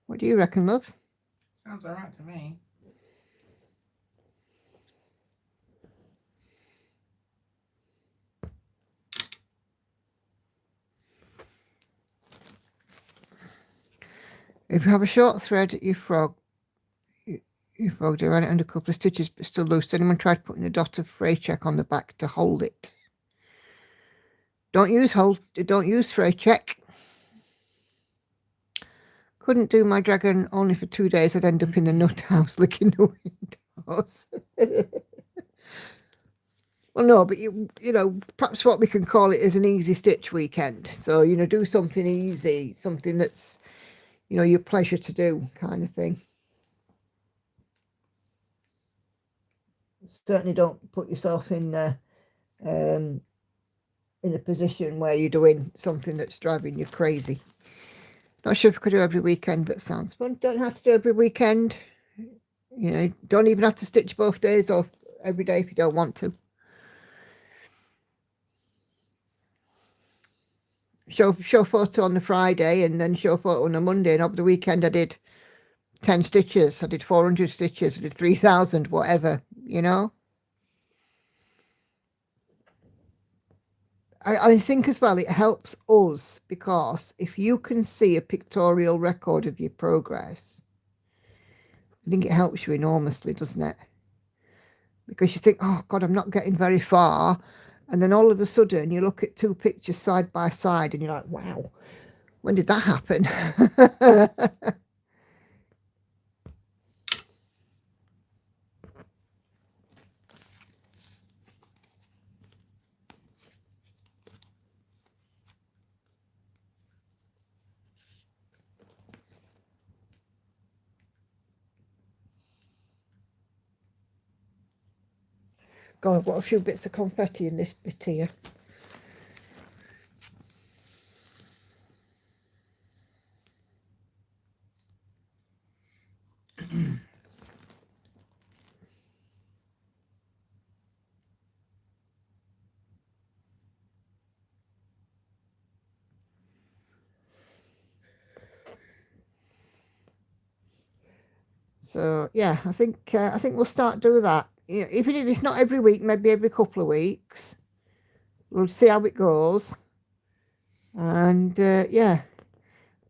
What do you reckon, love? Sounds all right to me. If you have a short thread, you frogged around it under a couple of stitches but still loose. Anyone tried putting a dot of fray check on the back to hold it? Don't use fray check. Couldn't do my dragon only for 2 days. I'd end up in the nut house licking the windows. Well, no, but perhaps what we can call it is an easy stitch weekend. So, do something easy, something that's, your pleasure to do kind of thing. certainly don't put yourself in a position where you're doing something that's driving you crazy. Not sure if I could do every weekend, but sounds fun. Don't have to do every weekend. You know, don't even have to stitch both days or every day if you don't want to. Show photo on the Friday and then show photo on the Monday, and over the weekend I did 10 stitches, I did 400 stitches, I did 3,000, whatever, you know. I think as well it helps us, because if you can see a pictorial record of your progress, I think it helps you enormously, doesn't it? Because you think, oh God, I'm not getting very far, and then all of a sudden you look at two pictures side by side and you're like, wow, when did that happen? God, what a few bits of confetti in this bit here. So yeah, I think we'll start doing that. You know, even if it's not every week, maybe every couple of weeks. We'll see how it goes. And yeah,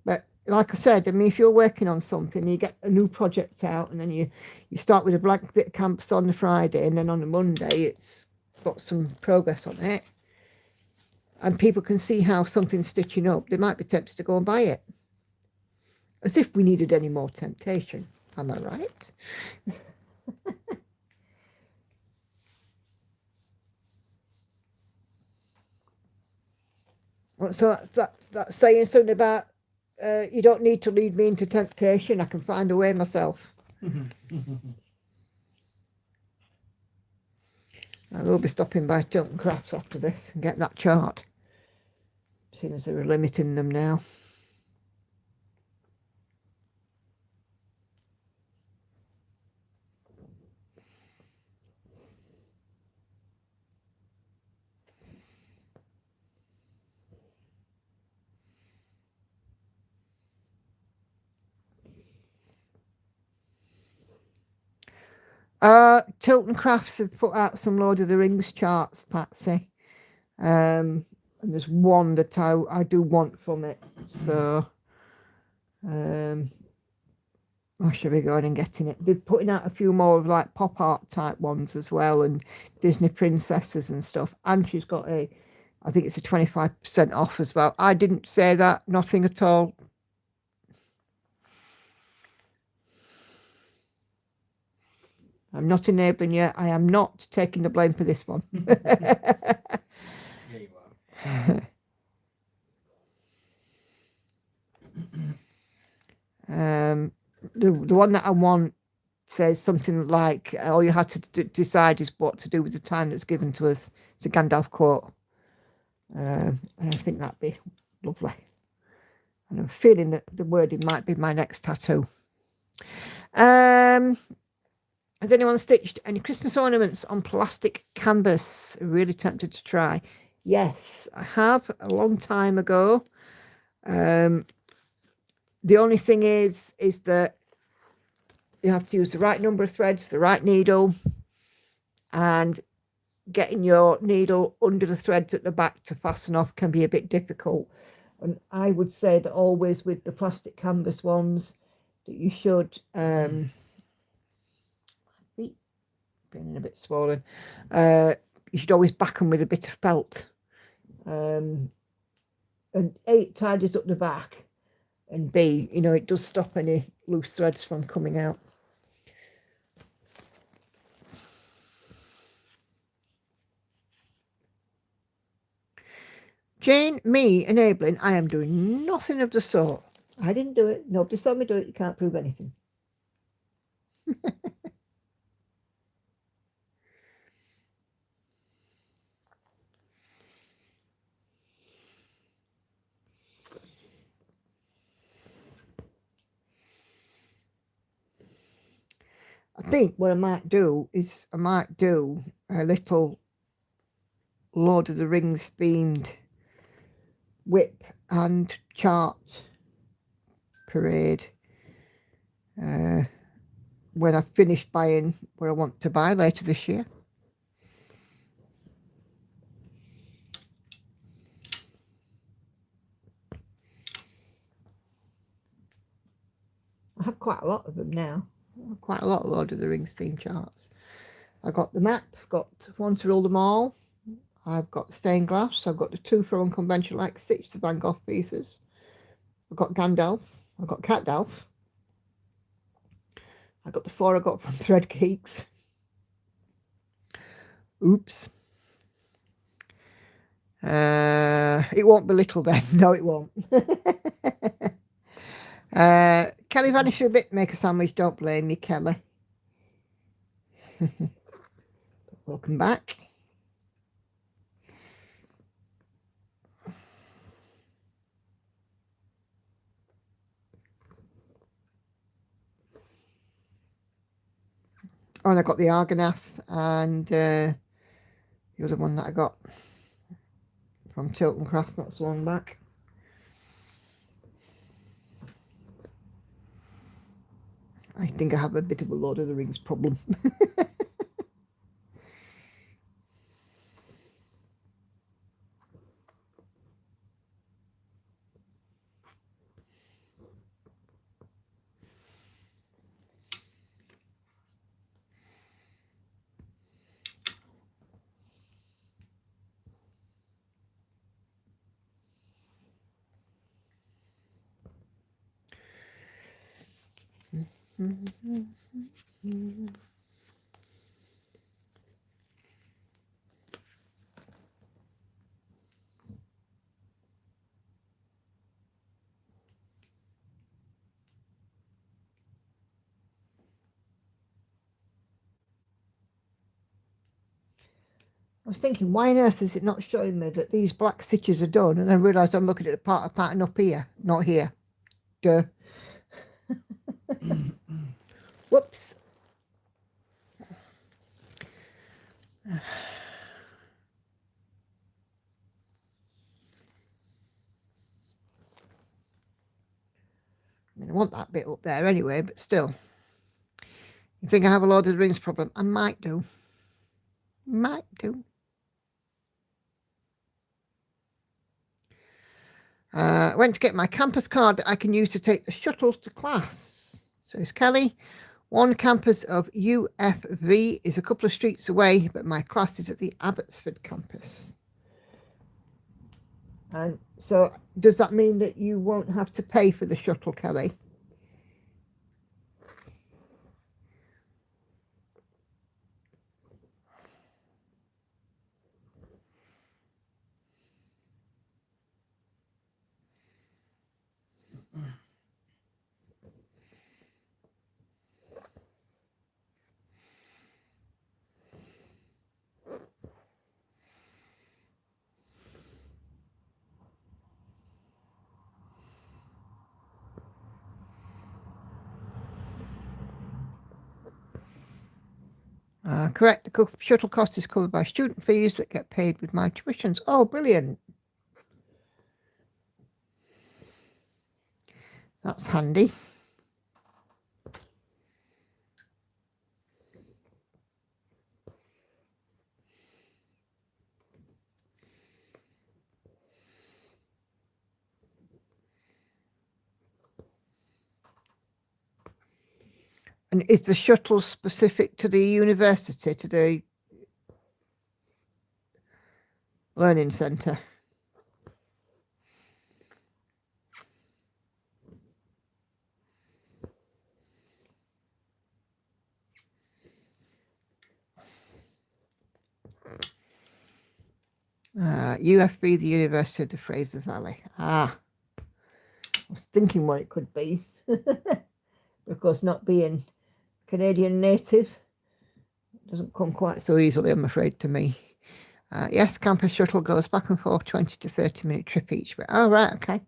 but like I said, I mean, if you're working on something, you get a new project out, and then you start with a blank bit of canvas on the Friday, and then on the Monday it's got some progress on it, and people can see how something's stitching up. They might be tempted to go and buy it. As if we needed any more temptation. Am I right? So that's saying something about you don't need to lead me into temptation. I can find a way myself. I will be stopping by Tilton Crafts after this and get that chart, seeing as they're limiting them now. Tilton Crafts have put out some Lord of the Rings charts, Patsy. And there's one that I do want from it. So I should be going and getting it. They're putting out a few more of like pop art type ones as well, and Disney princesses and stuff. And she's got I think it's a 25% off as well. I didn't say that, nothing at all. I'm not enabling you. I am not taking the blame for this one. Yeah, you are. The one that I want says something like, all you had to decide is what to do with the time that's given to us. It's a Gandalf quote. And I think that'd be lovely. And I'm feeling that the wording might be my next tattoo. Has anyone stitched any Christmas ornaments on plastic canvas? Really tempted to try. Yes, I have, a long time ago. The only thing is that you have to use the right number of threads, the right needle, and getting your needle under the threads at the back to fasten off can be a bit difficult. And I would say that always with the plastic canvas ones, that you should being a bit swollen, you should always back them with a bit of felt, and A, it tidies up the back, and B, you know, it does stop any loose threads from coming out. Jane, me enabling, I am doing nothing of the sort. I didn't do it. Nobody saw me do it. You can't prove anything. I think what I might do is I might do a little Lord of the Rings themed whip and chart parade when I've finished buying what I want to buy later this year. I have quite a lot of them now. Quite a lot of Lord of the Rings theme charts. I got the map, I've got one to rule them all. I've got stained glass. I've got the 2 for unconventional like stitch to Van Gogh pieces. I've got Gandalf. I've got Catdalf. I got the 4 I got from Thread Geeks. Oops. It won't be little then. No, it won't. Kelly vanished a bit. Make a sandwich. Don't blame me, Kelly. Welcome back. Oh, and I got the Argonath and the other one that I got from Tilton Crafts not so long back. I think I have a bit of a Lord of the Rings problem. I was thinking, why on earth is it not showing me that these black stitches are done? And I realised I'm looking at the pattern up here, not here. Duh. Whoops. I mean, I want that bit up there anyway, but still. You think I have a Lord of the Rings problem? I might do. Might do. I went to get my campus card that I can use to take the shuttle to class. So it's Kelly. One campus of UFV is a couple of streets away, but my class is at the Abbotsford campus. And so does that mean that you won't have to pay for the shuttle, Kelly? Correct. The shuttle cost is covered by student fees that get paid with my tuitions. Oh, brilliant. That's handy. And is the shuttle specific to the university, to the learning centre? UFB, the University of the Fraser Valley. I was thinking what it could be. Of course, not being Canadian native doesn't come quite so easily, I'm afraid, to me. Yes, campus shuttle goes back and forth, 20 to 30 minute trip each way. Oh, right, okay.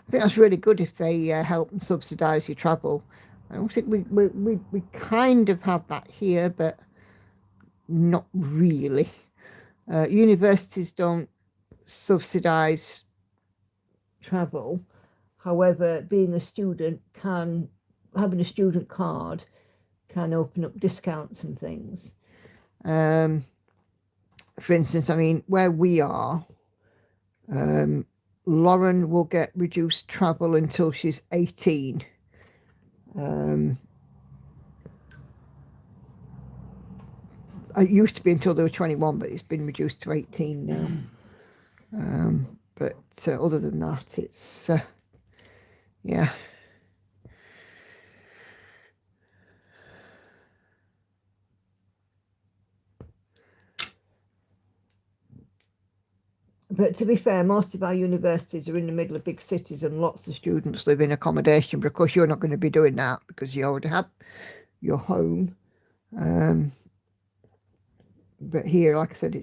I think that's really good if they help and subsidise your travel. I don't think we kind of have that here, but not really. Universities don't subsidise travel. However, being a student having a student card can open up discounts and things. For instance, I mean, where we are, Lauren will get reduced travel until she's 18. It used to be until they were 21, but it's been reduced to 18 now. But other than that, it's, yeah. But to be fair, most of our universities are in the middle of big cities and lots of students live in accommodation. But of course, you're not going to be doing that because you already have your home. But here, like I said,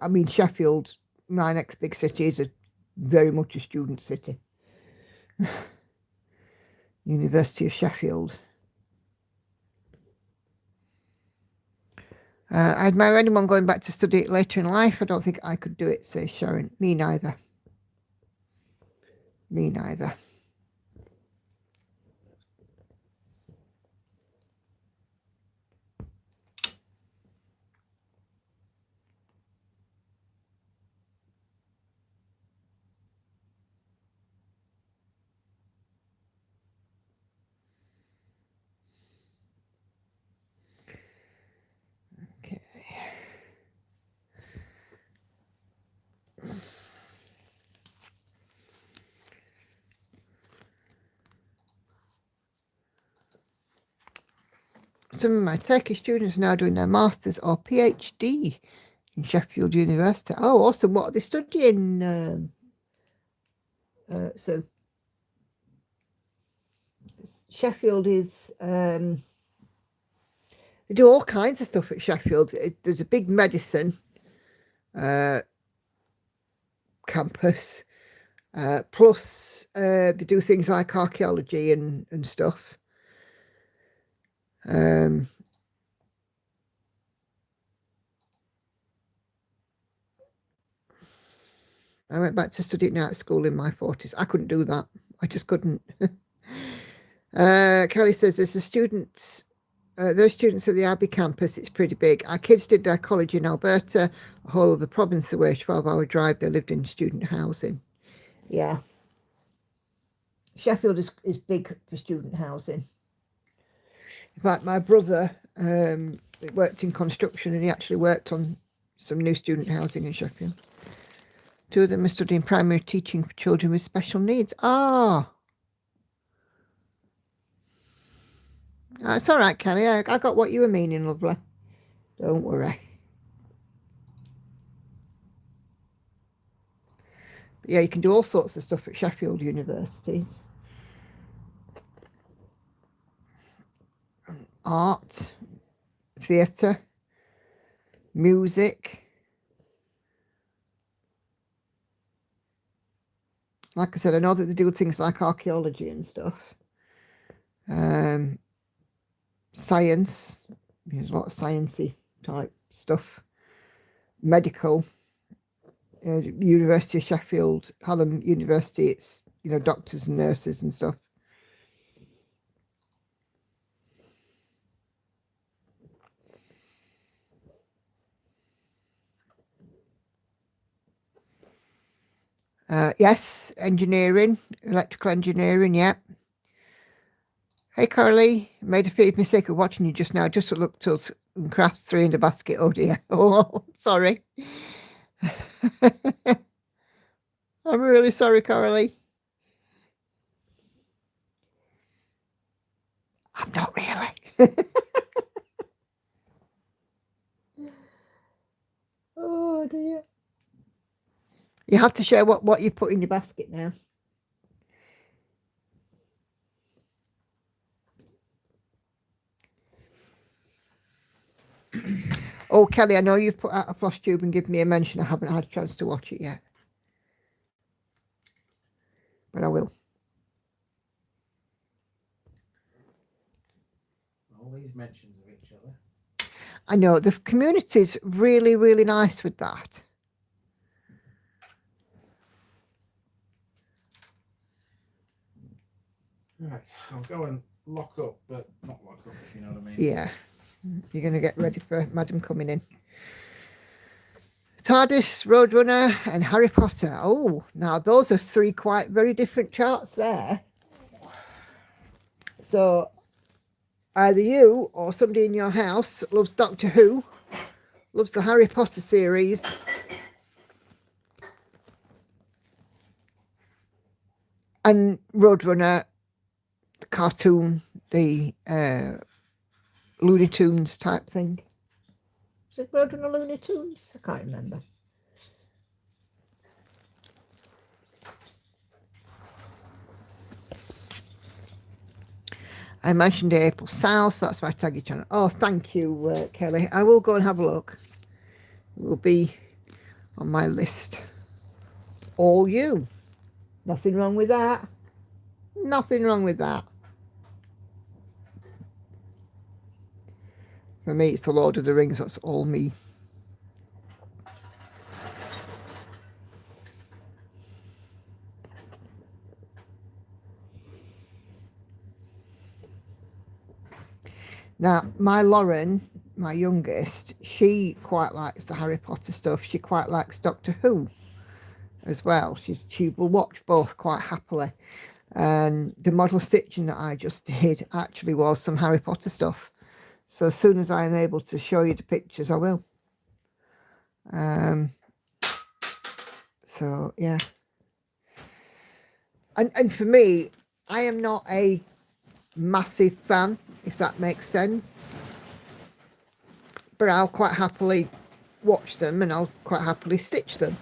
I mean, Sheffield, my next big city, is very much a student city. University of Sheffield. I admire anyone going back to study it later in life. I don't think I could do it, says Sharon. Me neither. Me neither. Okay. Some of my Turkish students are now doing their Masters or PhD in Sheffield University. Oh, awesome. What are they studying? So Sheffield is, they do all kinds of stuff at Sheffield. There's a big medicine campus. Plus, they do things like archaeology and stuff. I went back to study now at school in my 40s. I couldn't do that. I just couldn't. Kelly says there's students at the Abbey campus. It's pretty big. Our kids did their college in Alberta, a whole of the province away, 12-hour drive. They lived in student housing. Yeah. Sheffield is big for student housing. In fact, my brother worked in construction and he actually worked on some new student housing in Sheffield. 2 of them are studying primary teaching for children with special needs. That's all right, Kelly. I got what you were meaning, lovely. Don't worry. But yeah, you can do all sorts of stuff at Sheffield universities. Art, theatre, music. Like I said, I know that they do things like archaeology and stuff. Science, there's a lot of sciencey type stuff. Medical, University of Sheffield, Hallam University, it's, doctors and nurses and stuff. Yes, engineering, electrical engineering, yeah. Hey, Carly, made a mistake of watching you just now. Just to look till and crafts 3 in the basket. Oh dear. Oh, sorry. I'm really sorry, Carly. I'm not really. Oh dear. You have to share what you put in your basket now. Oh, Kelly, I know you've put out a floss tube and given me a mention. I haven't had a chance to watch it yet. But I will. All these mentions of each other. I know, the community's really, really nice with that. Right, I'll go and lock up, but not lock up, if you know what I mean. Yeah. You're going to get ready for Madam coming in. TARDIS, Roadrunner, and Harry Potter. Oh, now those are three quite very different charts there. So either you or somebody in your house loves Doctor Who, loves the Harry Potter series, and Roadrunner, the cartoon, the Looney Tunes type thing. Is it Roadrunner Looney Tunes? I can't remember. I mentioned April South, that's my taggy channel. Oh, thank you, Kelly. I will go and have a look. It will be on my list. All you. Nothing wrong with that. Nothing wrong with that. For me, it's the Lord of the Rings. That's all me. Now, my Lauren, my youngest, she quite likes the Harry Potter stuff. She quite likes Doctor Who as well. She will watch both quite happily. And the model stitching that I just did actually was some Harry Potter stuff. So as soon as I am able to show you the pictures, I will. So yeah. And for me, I am not a massive fan, if that makes sense. But I'll quite happily watch them and I'll quite happily stitch them.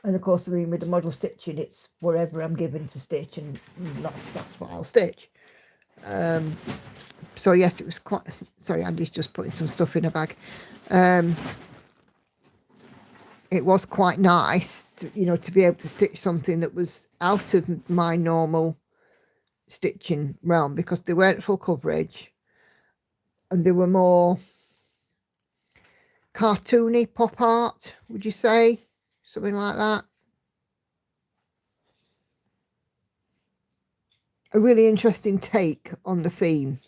And of course, I mean, with the model stitching, it's wherever I'm given to stitch, and that's what I'll stitch. So yes, it was quite. Sorry, Andy's just putting some stuff in a bag. It was quite nice, to be able to stitch something that was out of my normal stitching realm, because they weren't full coverage, and they were more cartoony pop art. Would you say? Something like that. A really interesting take on the theme.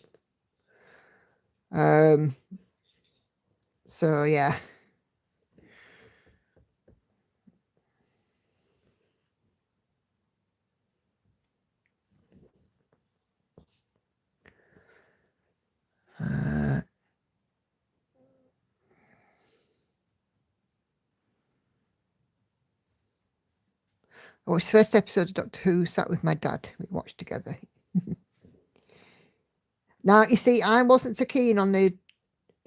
So yeah. I watched the first episode of Doctor Who, sat with my dad. We watched together. Now, you see, I wasn't so keen on the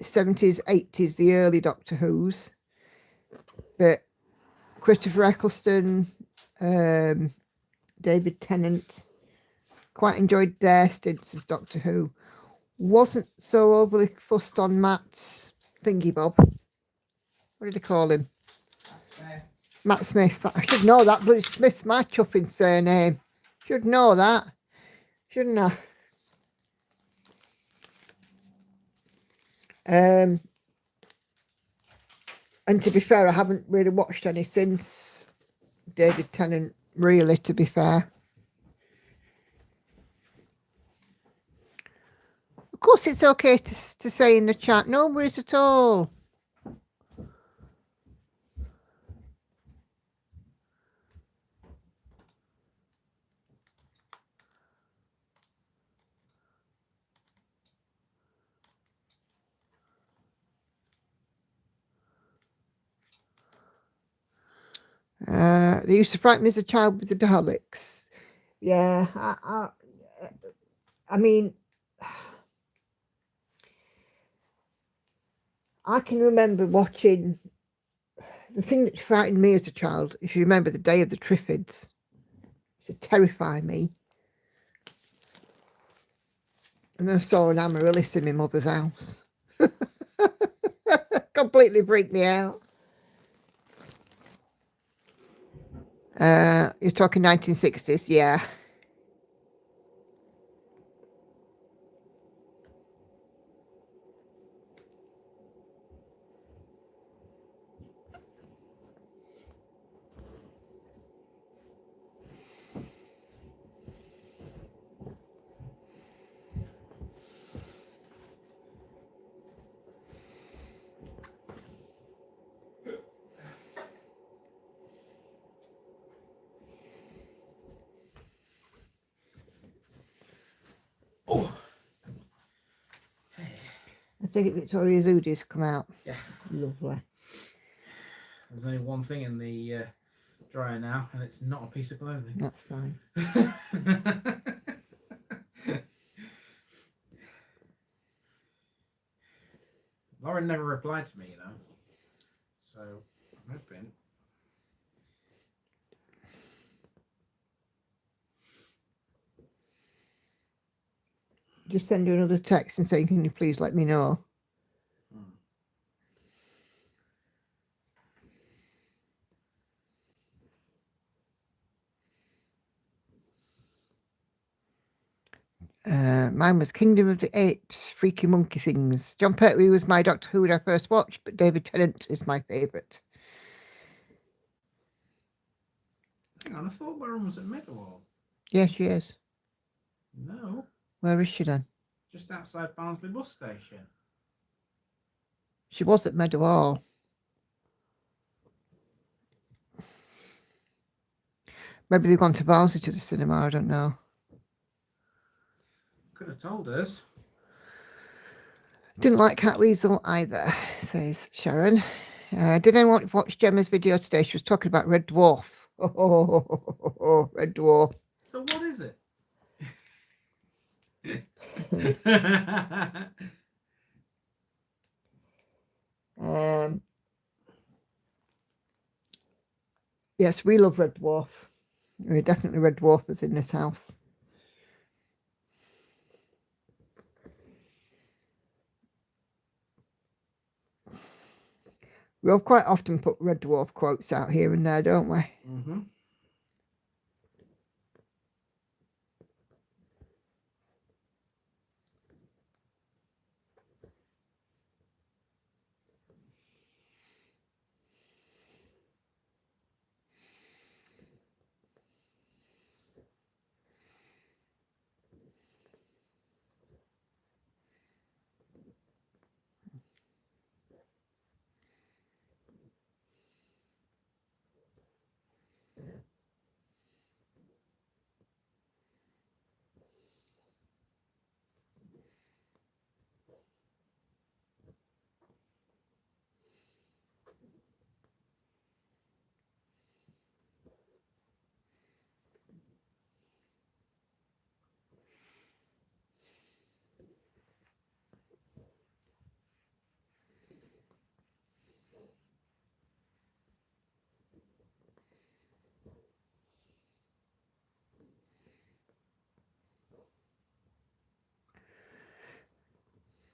70s, 80s, the early Doctor Who's. But Christopher Eccleston, David Tennant, quite enjoyed their stints as Doctor Who. Wasn't so overly fussed on Matt's thingy bob. What did they call him? Matt Smith. I should know that, but Smith's my chuffing surname. Should know that, shouldn't I? And to be fair, I haven't really watched any since David Tennant, really, to be fair. Of course, it's okay to say in the chat, no worries at all. They used to frighten me as a child with the Daleks. Yeah, I mean, I can remember watching the thing that frightened me as a child. If you remember, the Day of the Triffids, it used to terrify me. And then I saw an amaryllis in my mother's house. Completely freaked me out. You're talking 1960s, yeah. Oh. I think Victoria's Hoodies come out. Yeah. Lovely. There's only one thing in the dryer now, and it's not a piece of clothing. That's fine. Lauren never replied to me, you know. So I'm hoping. Just send her another text and say, can you please let me know? Mine was Kingdom of the Apes, Freaky Monkey Things. John Pertwee was my Doctor Who I first watched, but David Tennant is my favourite. Hang on, I thought Baron was at Meadowhall. Yes, she is. No. Where is she then? Just outside Barnsley bus station. She was at Meadowhall. Maybe they've gone to Barnsley to the cinema, I don't know. Could have told us. Didn't like Cat Weasel either, says Sharon. Did anyone watch Gemma's video today? She was talking about Red Dwarf. Oh, Red Dwarf. So what is it? Yes, we love Red Dwarf. We're definitely Red Dwarfers in this house. We'll quite often put Red Dwarf quotes out here and there, don't we? Mm-hmm.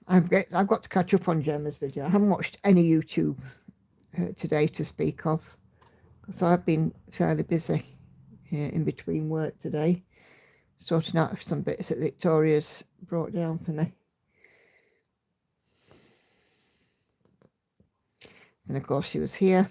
I've got to catch up on Gemma's video. I haven't watched any YouTube today to speak of, so I've been fairly busy in between work today, sorting out some bits that Victoria's brought down for me. And of course she was here.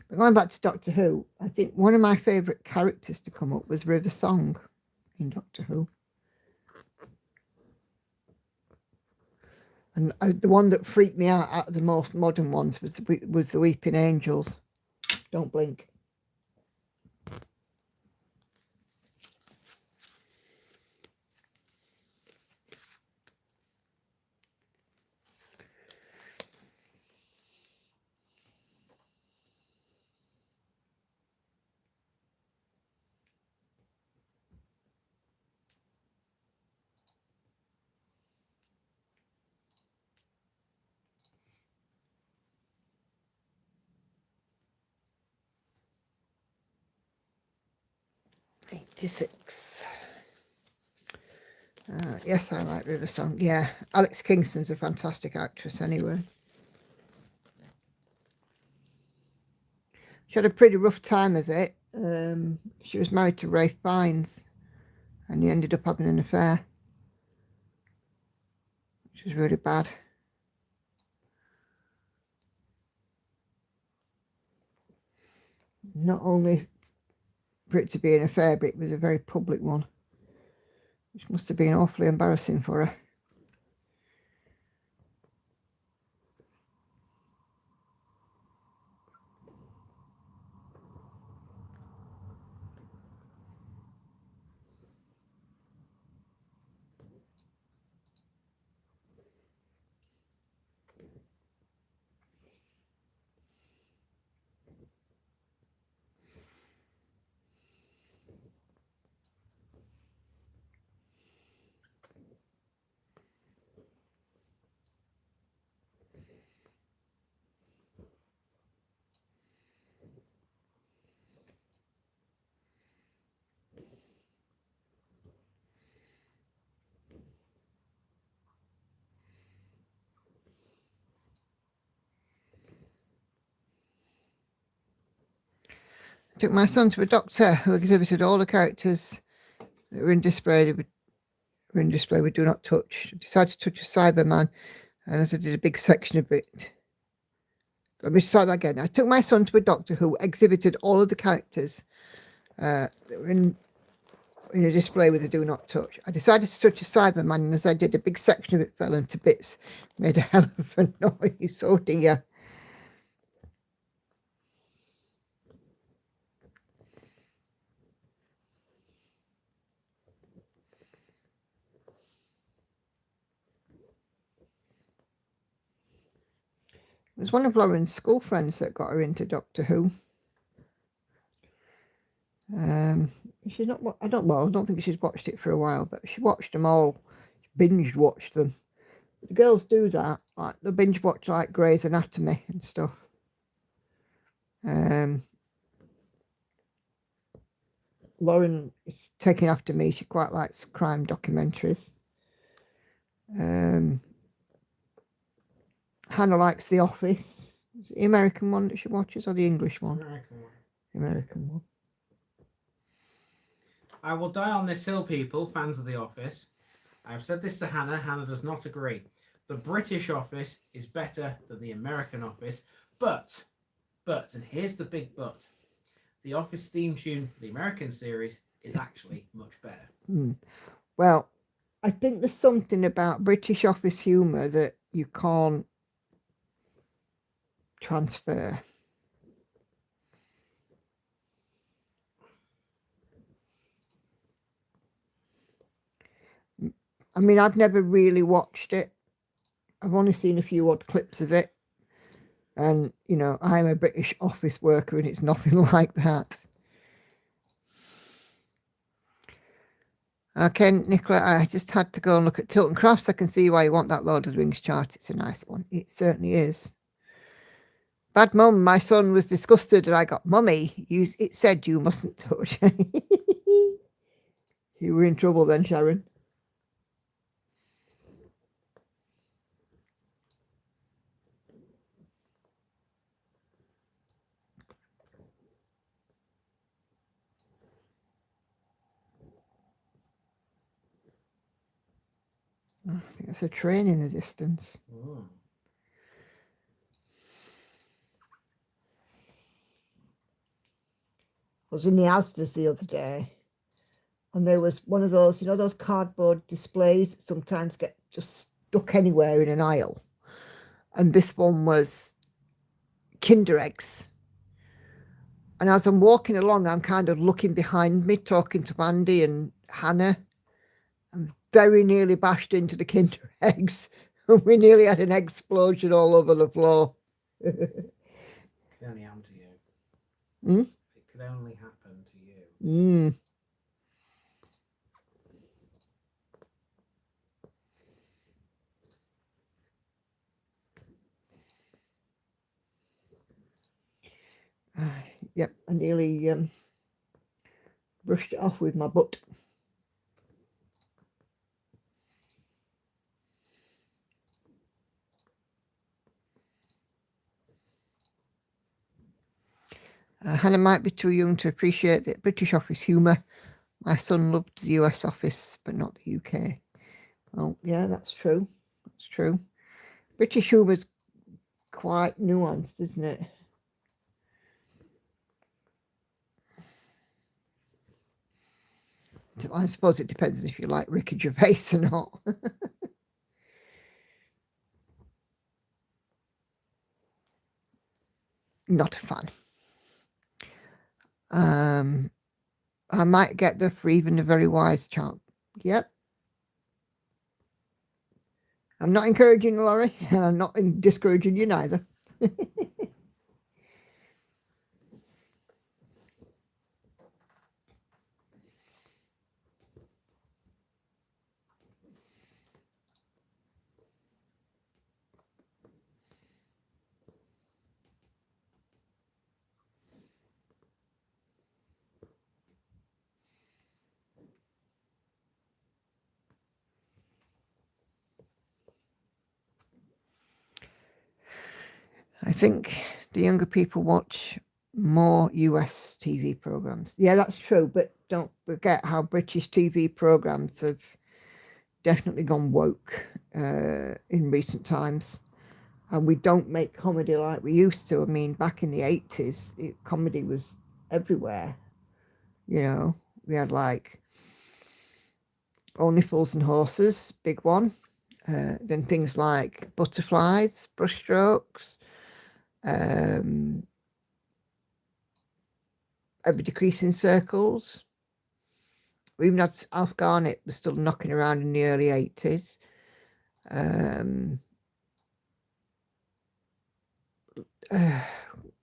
But going back to Doctor Who, I think one of my favourite characters to come up was River Song in Doctor Who. And the one that freaked me out of the most modern ones was the Weeping Angels. Don't blink. 56. Yes, I like River Song. Yeah, Alex Kingston's a fantastic actress anyway. She had a pretty rough time of it. She was married to Ralph Fiennes and he ended up having an affair, which was really bad. Not only for it to be an affair, but it was a very public one, which must have been awfully embarrassing for her. I took my son to a doctor who exhibited all the characters that were in display with Do Not Touch. I decided to touch a Cyberman, and as I did a big section of it. Let me start again. I took my son to a doctor who exhibited all of the characters that were in a display with a Do Not Touch. I decided to touch a Cyberman, and as I did, a big section of it fell into bits. Made a hell of a noise. Oh dear. It was one of Lauren's school friends that got her into Doctor Who. She's not. I don't think she's watched it for a while, but she watched them all. Binge watched them. The girls do that. Like they binge watch like Grey's Anatomy and stuff. Lauren is taking after me. She quite likes crime documentaries. Hannah likes The Office. Is it the American one that she watches or the English one? American one. The American one. I will die on this hill, people, fans of The Office. I have said this to Hannah. Hannah does not agree. The British Office is better than the American Office, but, and here's the big but, the Office theme tune for the American series is actually much better. Well, I think there's something about British Office humour that you can't transfer. I mean, I've never really watched it. I've only seen a few odd clips of it. And, you know, I'm a British office worker and it's nothing like that. Okay, Nicola, I just had to go and look at Tilton Crafts. I can see why you want that Lord of the Rings chart. It's a nice one. It certainly is. Bad mum, my son was disgusted and I got, Mummy, it said you mustn't touch. You were in trouble then, Sharon. I think there's a train in the distance. Mm. I was in the Asda's the other day and there was one of those, you know, those cardboard displays that sometimes get just stuck anywhere in an aisle. And this one was Kinder Eggs. And as I'm walking along, I'm kind of looking behind me, talking to Andy and Hannah. I'm very nearly bashed into the Kinder Eggs. And we nearly had an explosion all over the floor. It could only happen to you. It could only happen to you. Yep, I nearly brushed it off with my butt. Hannah might be too young to appreciate the British office humour. My son loved the US office, but not the UK. Well, yeah, that's true. That's true. British humour's quite nuanced, isn't it? I suppose it depends if you like Ricky Gervais or not. Not a fan. I might get there for even a very wise chap. Yep. I'm not encouraging you, Laurie, and I'm not discouraging you neither. I think the younger people watch more US TV programs. Yeah, that's true, but don't forget how British TV programs have definitely gone woke in recent times. And we don't make comedy like we used to. I mean, back in the 80s, comedy was everywhere. You know, we had like Only Fools and Horses, big one. Then things like Butterflies, Brushstrokes, Every Decreasing Circles. We even had Alf Garnett was still knocking around in the early 80s.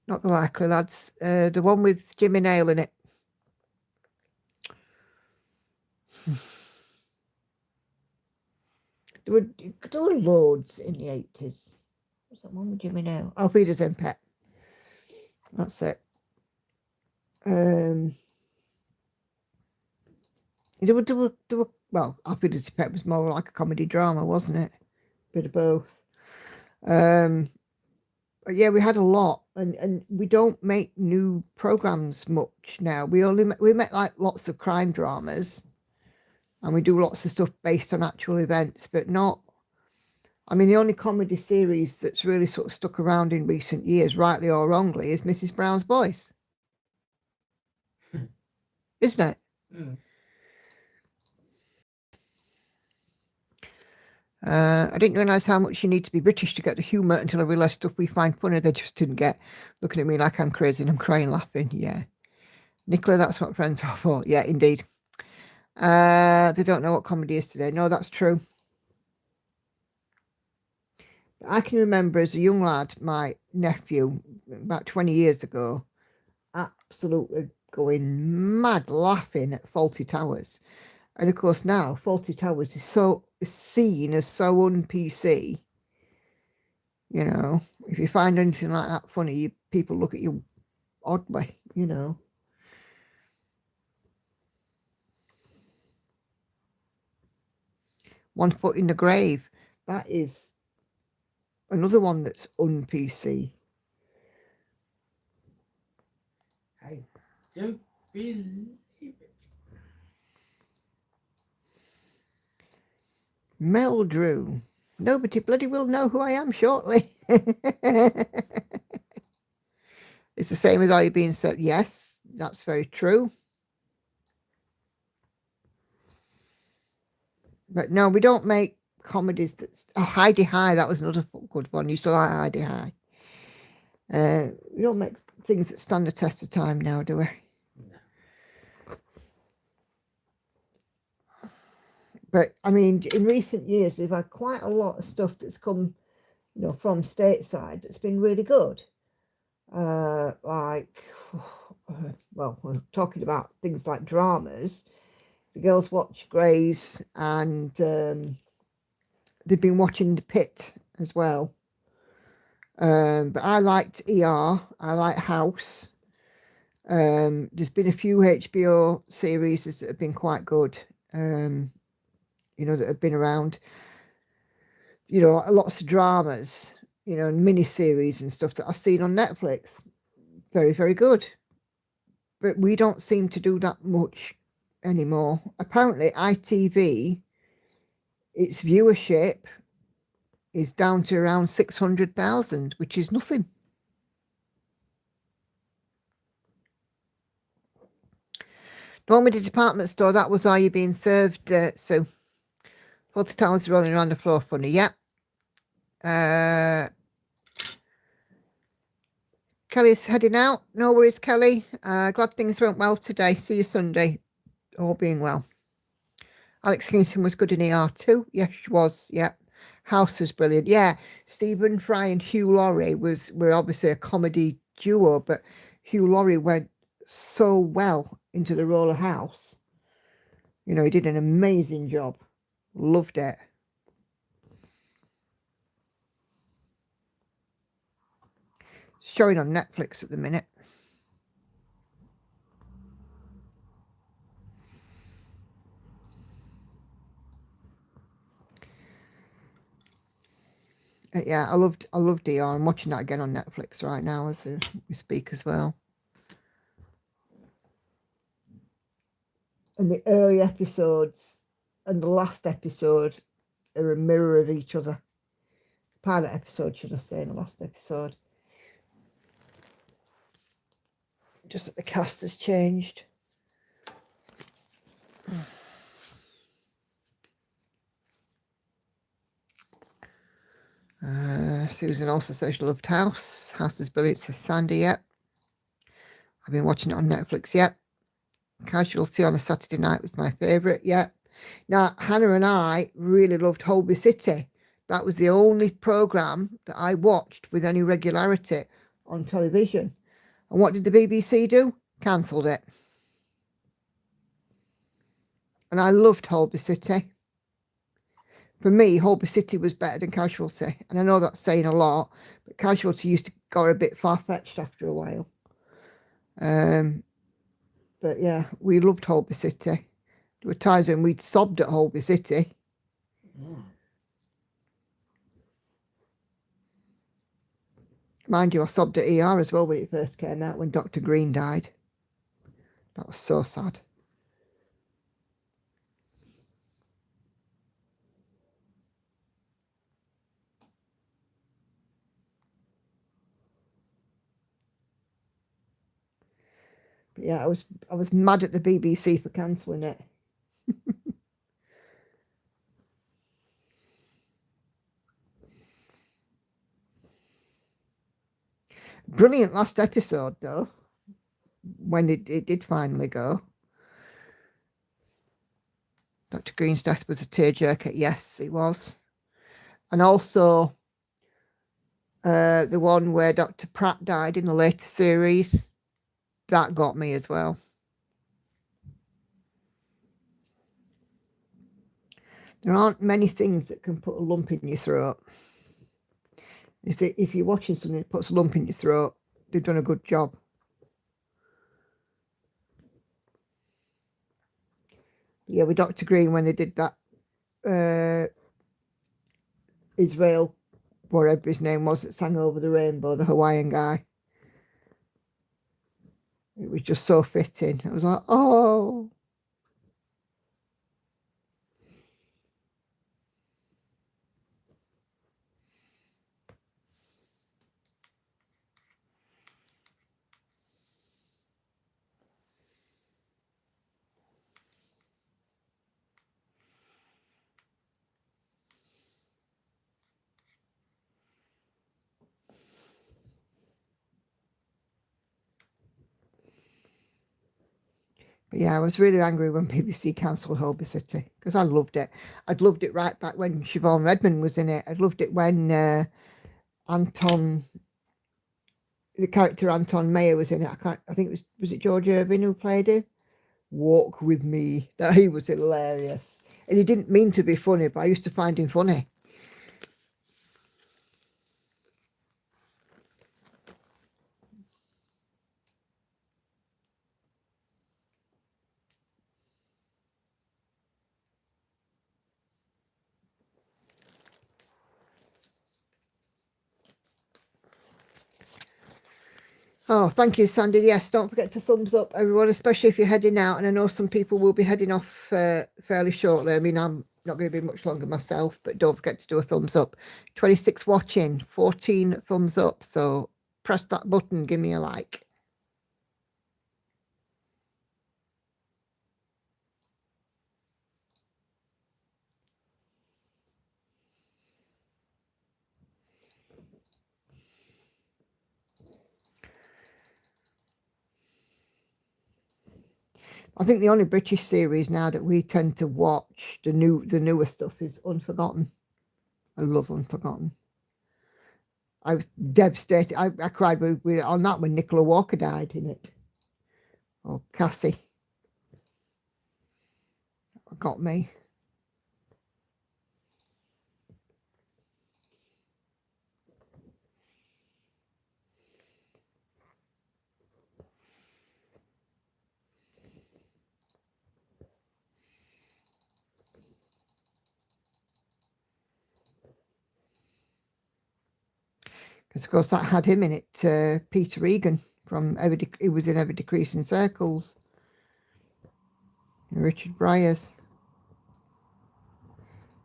Not the Likely Lads. The one with Jimmy Nail in it. There were loads in the 80s. What's that one with Jimmy Nail? Oh, Feeders and Pet. That's it. There were well, Feeders and Pet was more like a comedy drama, wasn't it? Bit of both. But yeah, we had a lot, and we don't make new programs much now. We make like lots of crime dramas, and we do lots of stuff based on actual events, but not. I mean, the only comedy series that's really sort of stuck around in recent years, rightly or wrongly, is Mrs. Brown's Boys, isn't it? Mm. I didn't realise how much you need to be British to get the humour until I realised stuff we find funny they just didn't get. Looking at me like I'm crazy and I'm crying laughing. Yeah. Nicola, that's what friends are for. Yeah, indeed. They don't know what comedy is today. No, that's true. I can remember as a young lad, my nephew, about 20 years ago, absolutely going mad laughing at Faulty Towers. And of course now Faulty Towers is seen as so un-PC. You know, if you find anything like that funny, people look at you oddly, you know. One Foot in the Grave. That is another one that's un-PC. I don't believe it. Mel Drew. Nobody bloody will know who I am shortly. It's the same as all you being said. Yes, that's very true. But no, we don't make comedies that's... Oh, Heidi High, that was another good one. Used to like Heidi High. We don't make things that stand the test of time now, do we? No. But I mean, in recent years, we've had quite a lot of stuff that's come, you know, from stateside that's been really good. Like, well, we're talking about things like dramas. The girls watch Grey's, and they've been watching The Pit as well. But I liked ER. I like House. There's been a few HBO series that have been quite good, that have been around. Lots of dramas, mini series and stuff that I've seen on Netflix. Very, very good. But we don't seem to do that much anymore. Apparently, ITV, its viewership is down to around 600,000, which is nothing. Normally, the department store, that was Are You Being Served, Sue? Fawlty Towers rolling around the floor funny, yeah. Kelly's heading out. No worries, Kelly. Glad things went well today. See you Sunday. All being well. Alex Kingston was good in ER too. Yes, she was. Yeah. House was brilliant. Yeah. Stephen Fry and Hugh Laurie were obviously a comedy duo, but Hugh Laurie went so well into the role of House. He did an amazing job. Loved it. Showing on Netflix at the minute. Yeah, I loved DR. I'm watching that again on Netflix right now as we speak as well. And the early episodes and the last episode are a mirror of each other. Pilot episode, should I say, and the last episode. Just that the cast has changed. Susan also says she loved House. House is brilliant, says Sandy, yep. I've been watching it on Netflix, yep. Casualty on a Saturday night was my favourite, yep. Now, Hannah and I really loved Holby City. That was the only programme that I watched with any regularity on television. And what did the BBC do? Cancelled it. And I loved Holby City. For me, Holby City was better than Casualty. And I know that's saying a lot, but Casualty used to go a bit far-fetched after a while. But yeah, we loved Holby City. There were times when we'd sobbed at Holby City. Mm. Mind you, I sobbed at ER as well when it first came out, when Dr. Green died. That was so sad. But yeah, I was mad at the BBC for cancelling it. Brilliant last episode though, when it did finally go. Dr. Green's death was a tearjerker. Yes, it was. And also the one where Dr. Pratt died in the later series, that got me as well. There aren't many things that can put a lump in your throat. If you're watching something that puts a lump in your throat, they've done a good job. Yeah, with Dr. Green, when they did that Israel, whatever his name was, that sang Over the Rainbow, the Hawaiian guy. It was just so fitting. I was like, oh. But yeah, I was really angry when BBC cancelled Holby City because I loved it. I'd loved it right back when Siobhan Redmond was in it. I'd loved it when Anton, the character Anton Mayer was in it. I think it was it George Irvin who played him? Walk with me. That he was hilarious. And he didn't mean to be funny, but I used to find him funny. Oh, thank you, Sandy. Yes, don't forget to thumbs up, everyone, especially if you're heading out. And I know some people will be heading off fairly shortly. I mean, I'm not going to be much longer myself, but don't forget to do a thumbs up. 26 watching, 14 thumbs up. So press that button, give me a like. I think the only British series now that we tend to watch, the newer stuff, is Unforgotten. I love Unforgotten. I was devastated. I cried on that when Nicola Walker died in it. Oh, Cassie. Got me. Because, of course, that had him in it, Peter Egan, from he was in Ever Decreasing Circles. Richard Bryars.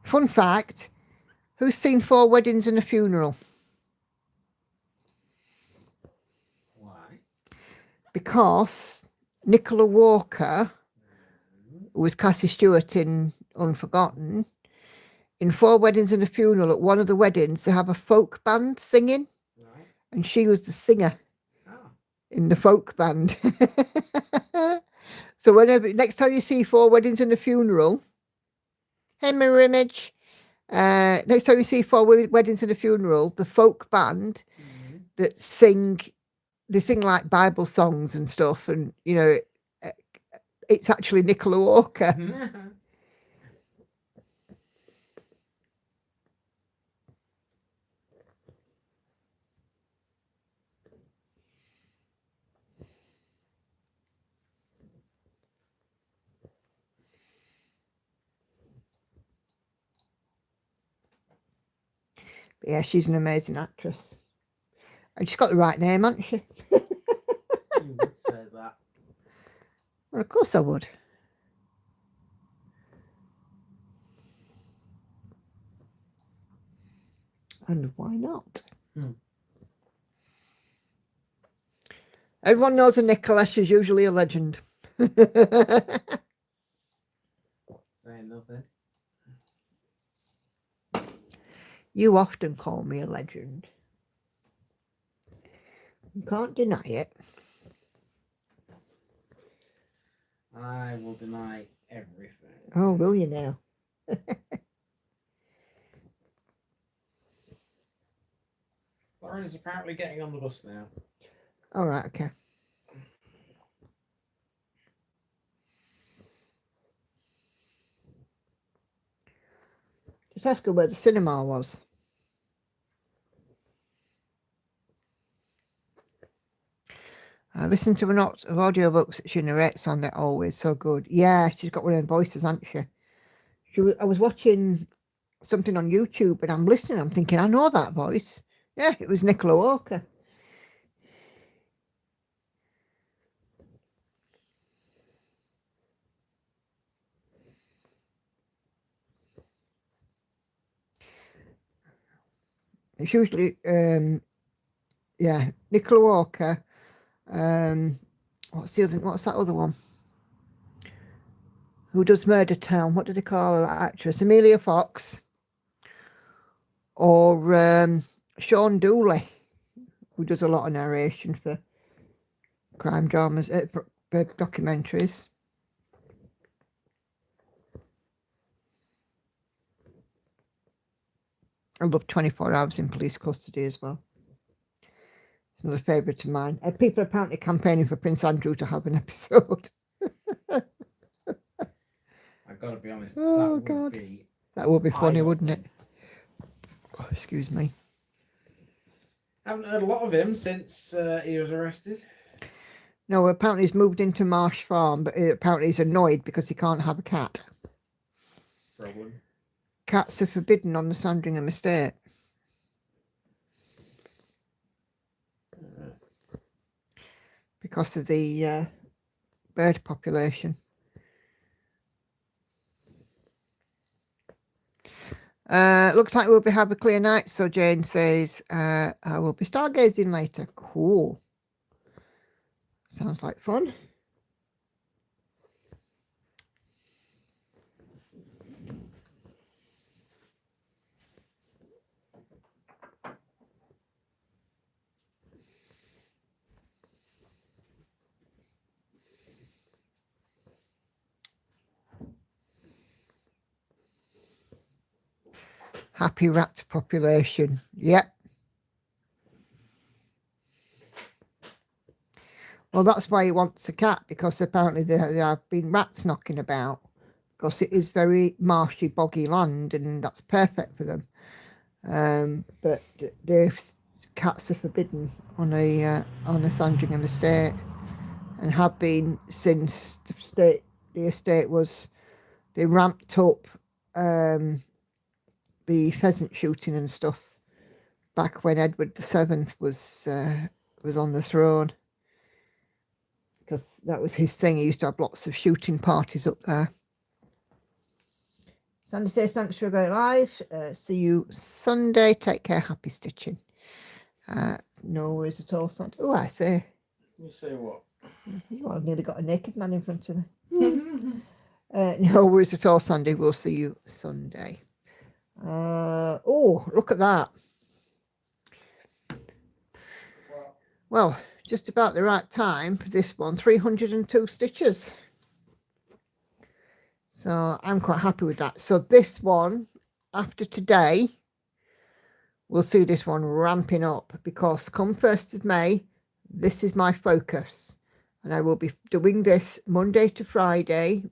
Fun fact, who's seen 4 Weddings and a Funeral? Why? Because Nicola Walker, who was Cassie Stewart in Unforgotten, in 4 Weddings and a Funeral, at one of the weddings, they have a folk band singing. Right. And she was the singer in the folk band. So next time you see 4 Weddings and a Funeral, hey, mirror image. Next time you see 4 Weddings and a Funeral, the folk band that they sing like Bible songs and stuff, and it's actually Nicola Walker. But yeah, she's an amazing actress. And she's got the right name, hasn't she? You would say that. Well, of course I would. And why not? Everyone knows a Nicola. She's usually a legend. Saying nothing. You often call me a legend. You can't deny it. I will deny everything. Oh, will you now? Lauren is apparently getting on the bus now. All right, okay. Just ask her where the cinema was. I listen to a lot of audiobooks that she narrates on. They're always so good. Yeah, she's got one of them voices, hasn't she? I was watching something on YouTube and I'm listening. I'm thinking, I know that voice. Yeah, it was Nicola Walker. It's usually, yeah, Nicola Walker. What's that other one? Who does Murder Town? What do they call that actress? Amelia Fox. Or Sean Dooley, who does a lot of narration for crime dramas, for documentaries. I love 24 Hours in Police Custody as well. It's another favourite of mine. People are apparently campaigning for Prince Andrew to have an episode. I've got to be honest. Oh, God. That would be funny, wouldn't it? Oh, excuse me. I haven't heard a lot of him since he was arrested. No, apparently he's moved into Marsh Farm, but apparently he's annoyed because he can't have a cat. Problem. Cats are forbidden on the Sandringham estate. because of the bird population. Looks like we'll have a clear night. So Jane says, I will be stargazing later. Cool. Sounds like fun. Happy rat population. Yep. Well, that's why he wants a cat, because apparently there have been rats knocking about, because it is very marshy, boggy land, and that's perfect for them. But cats are forbidden on a Sandringham estate, and have been since the estate was, they ramped up the pheasant shooting and stuff back when Edward VII was on the throne, because that was his thing. He used to have lots of shooting parties up there. Sandy says, thanks for a great live. See you Sunday. Take care. Happy stitching. No worries at all, Sandy. Oh, I say. You say what? You have nearly got a naked man in front of me. No worries at all, Sandy. We'll see you Sunday. Oh, look at that. Well, just about the right time for this one. 302 stitches. So I'm quite happy with that. So this one, after today, we'll see this one ramping up, because come 1st of May, this is my focus. And I will be doing this Monday to Friday.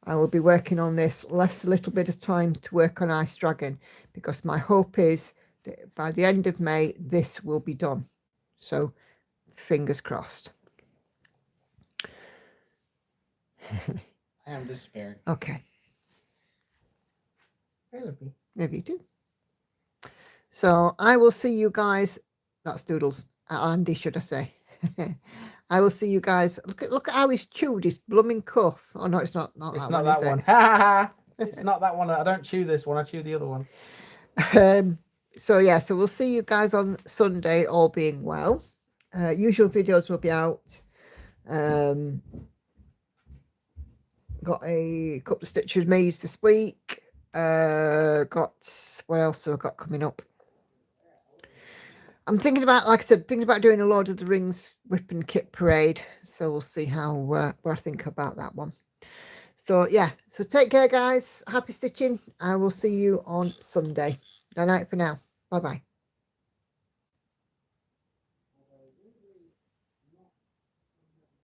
I will be working on this a little bit of time to work on Ice Dragon, because my hope is that by the end of May, this will be done. So fingers crossed. I am despairing. Okay. Maybe. Maybe you do. So I will see you guys. That's Doodles. Andy, should I say? I will see you guys. Look at how he's chewed his blooming cuff. Oh no, it's not. It's not that one. Ha ha ha! It's not that one. I don't chew this one. I chew the other one. So yeah. So we'll see you guys on Sunday, all being well. Usual videos will be out. Got a couple of stitches made this week. Got what else have I got coming up? I'm thinking about, like I said, doing a Lord of the Rings whip and kit parade. So we'll see how what I think about that one. So yeah, so take care, guys. Happy stitching. I will see you on Sunday. Good night for now. Bye bye.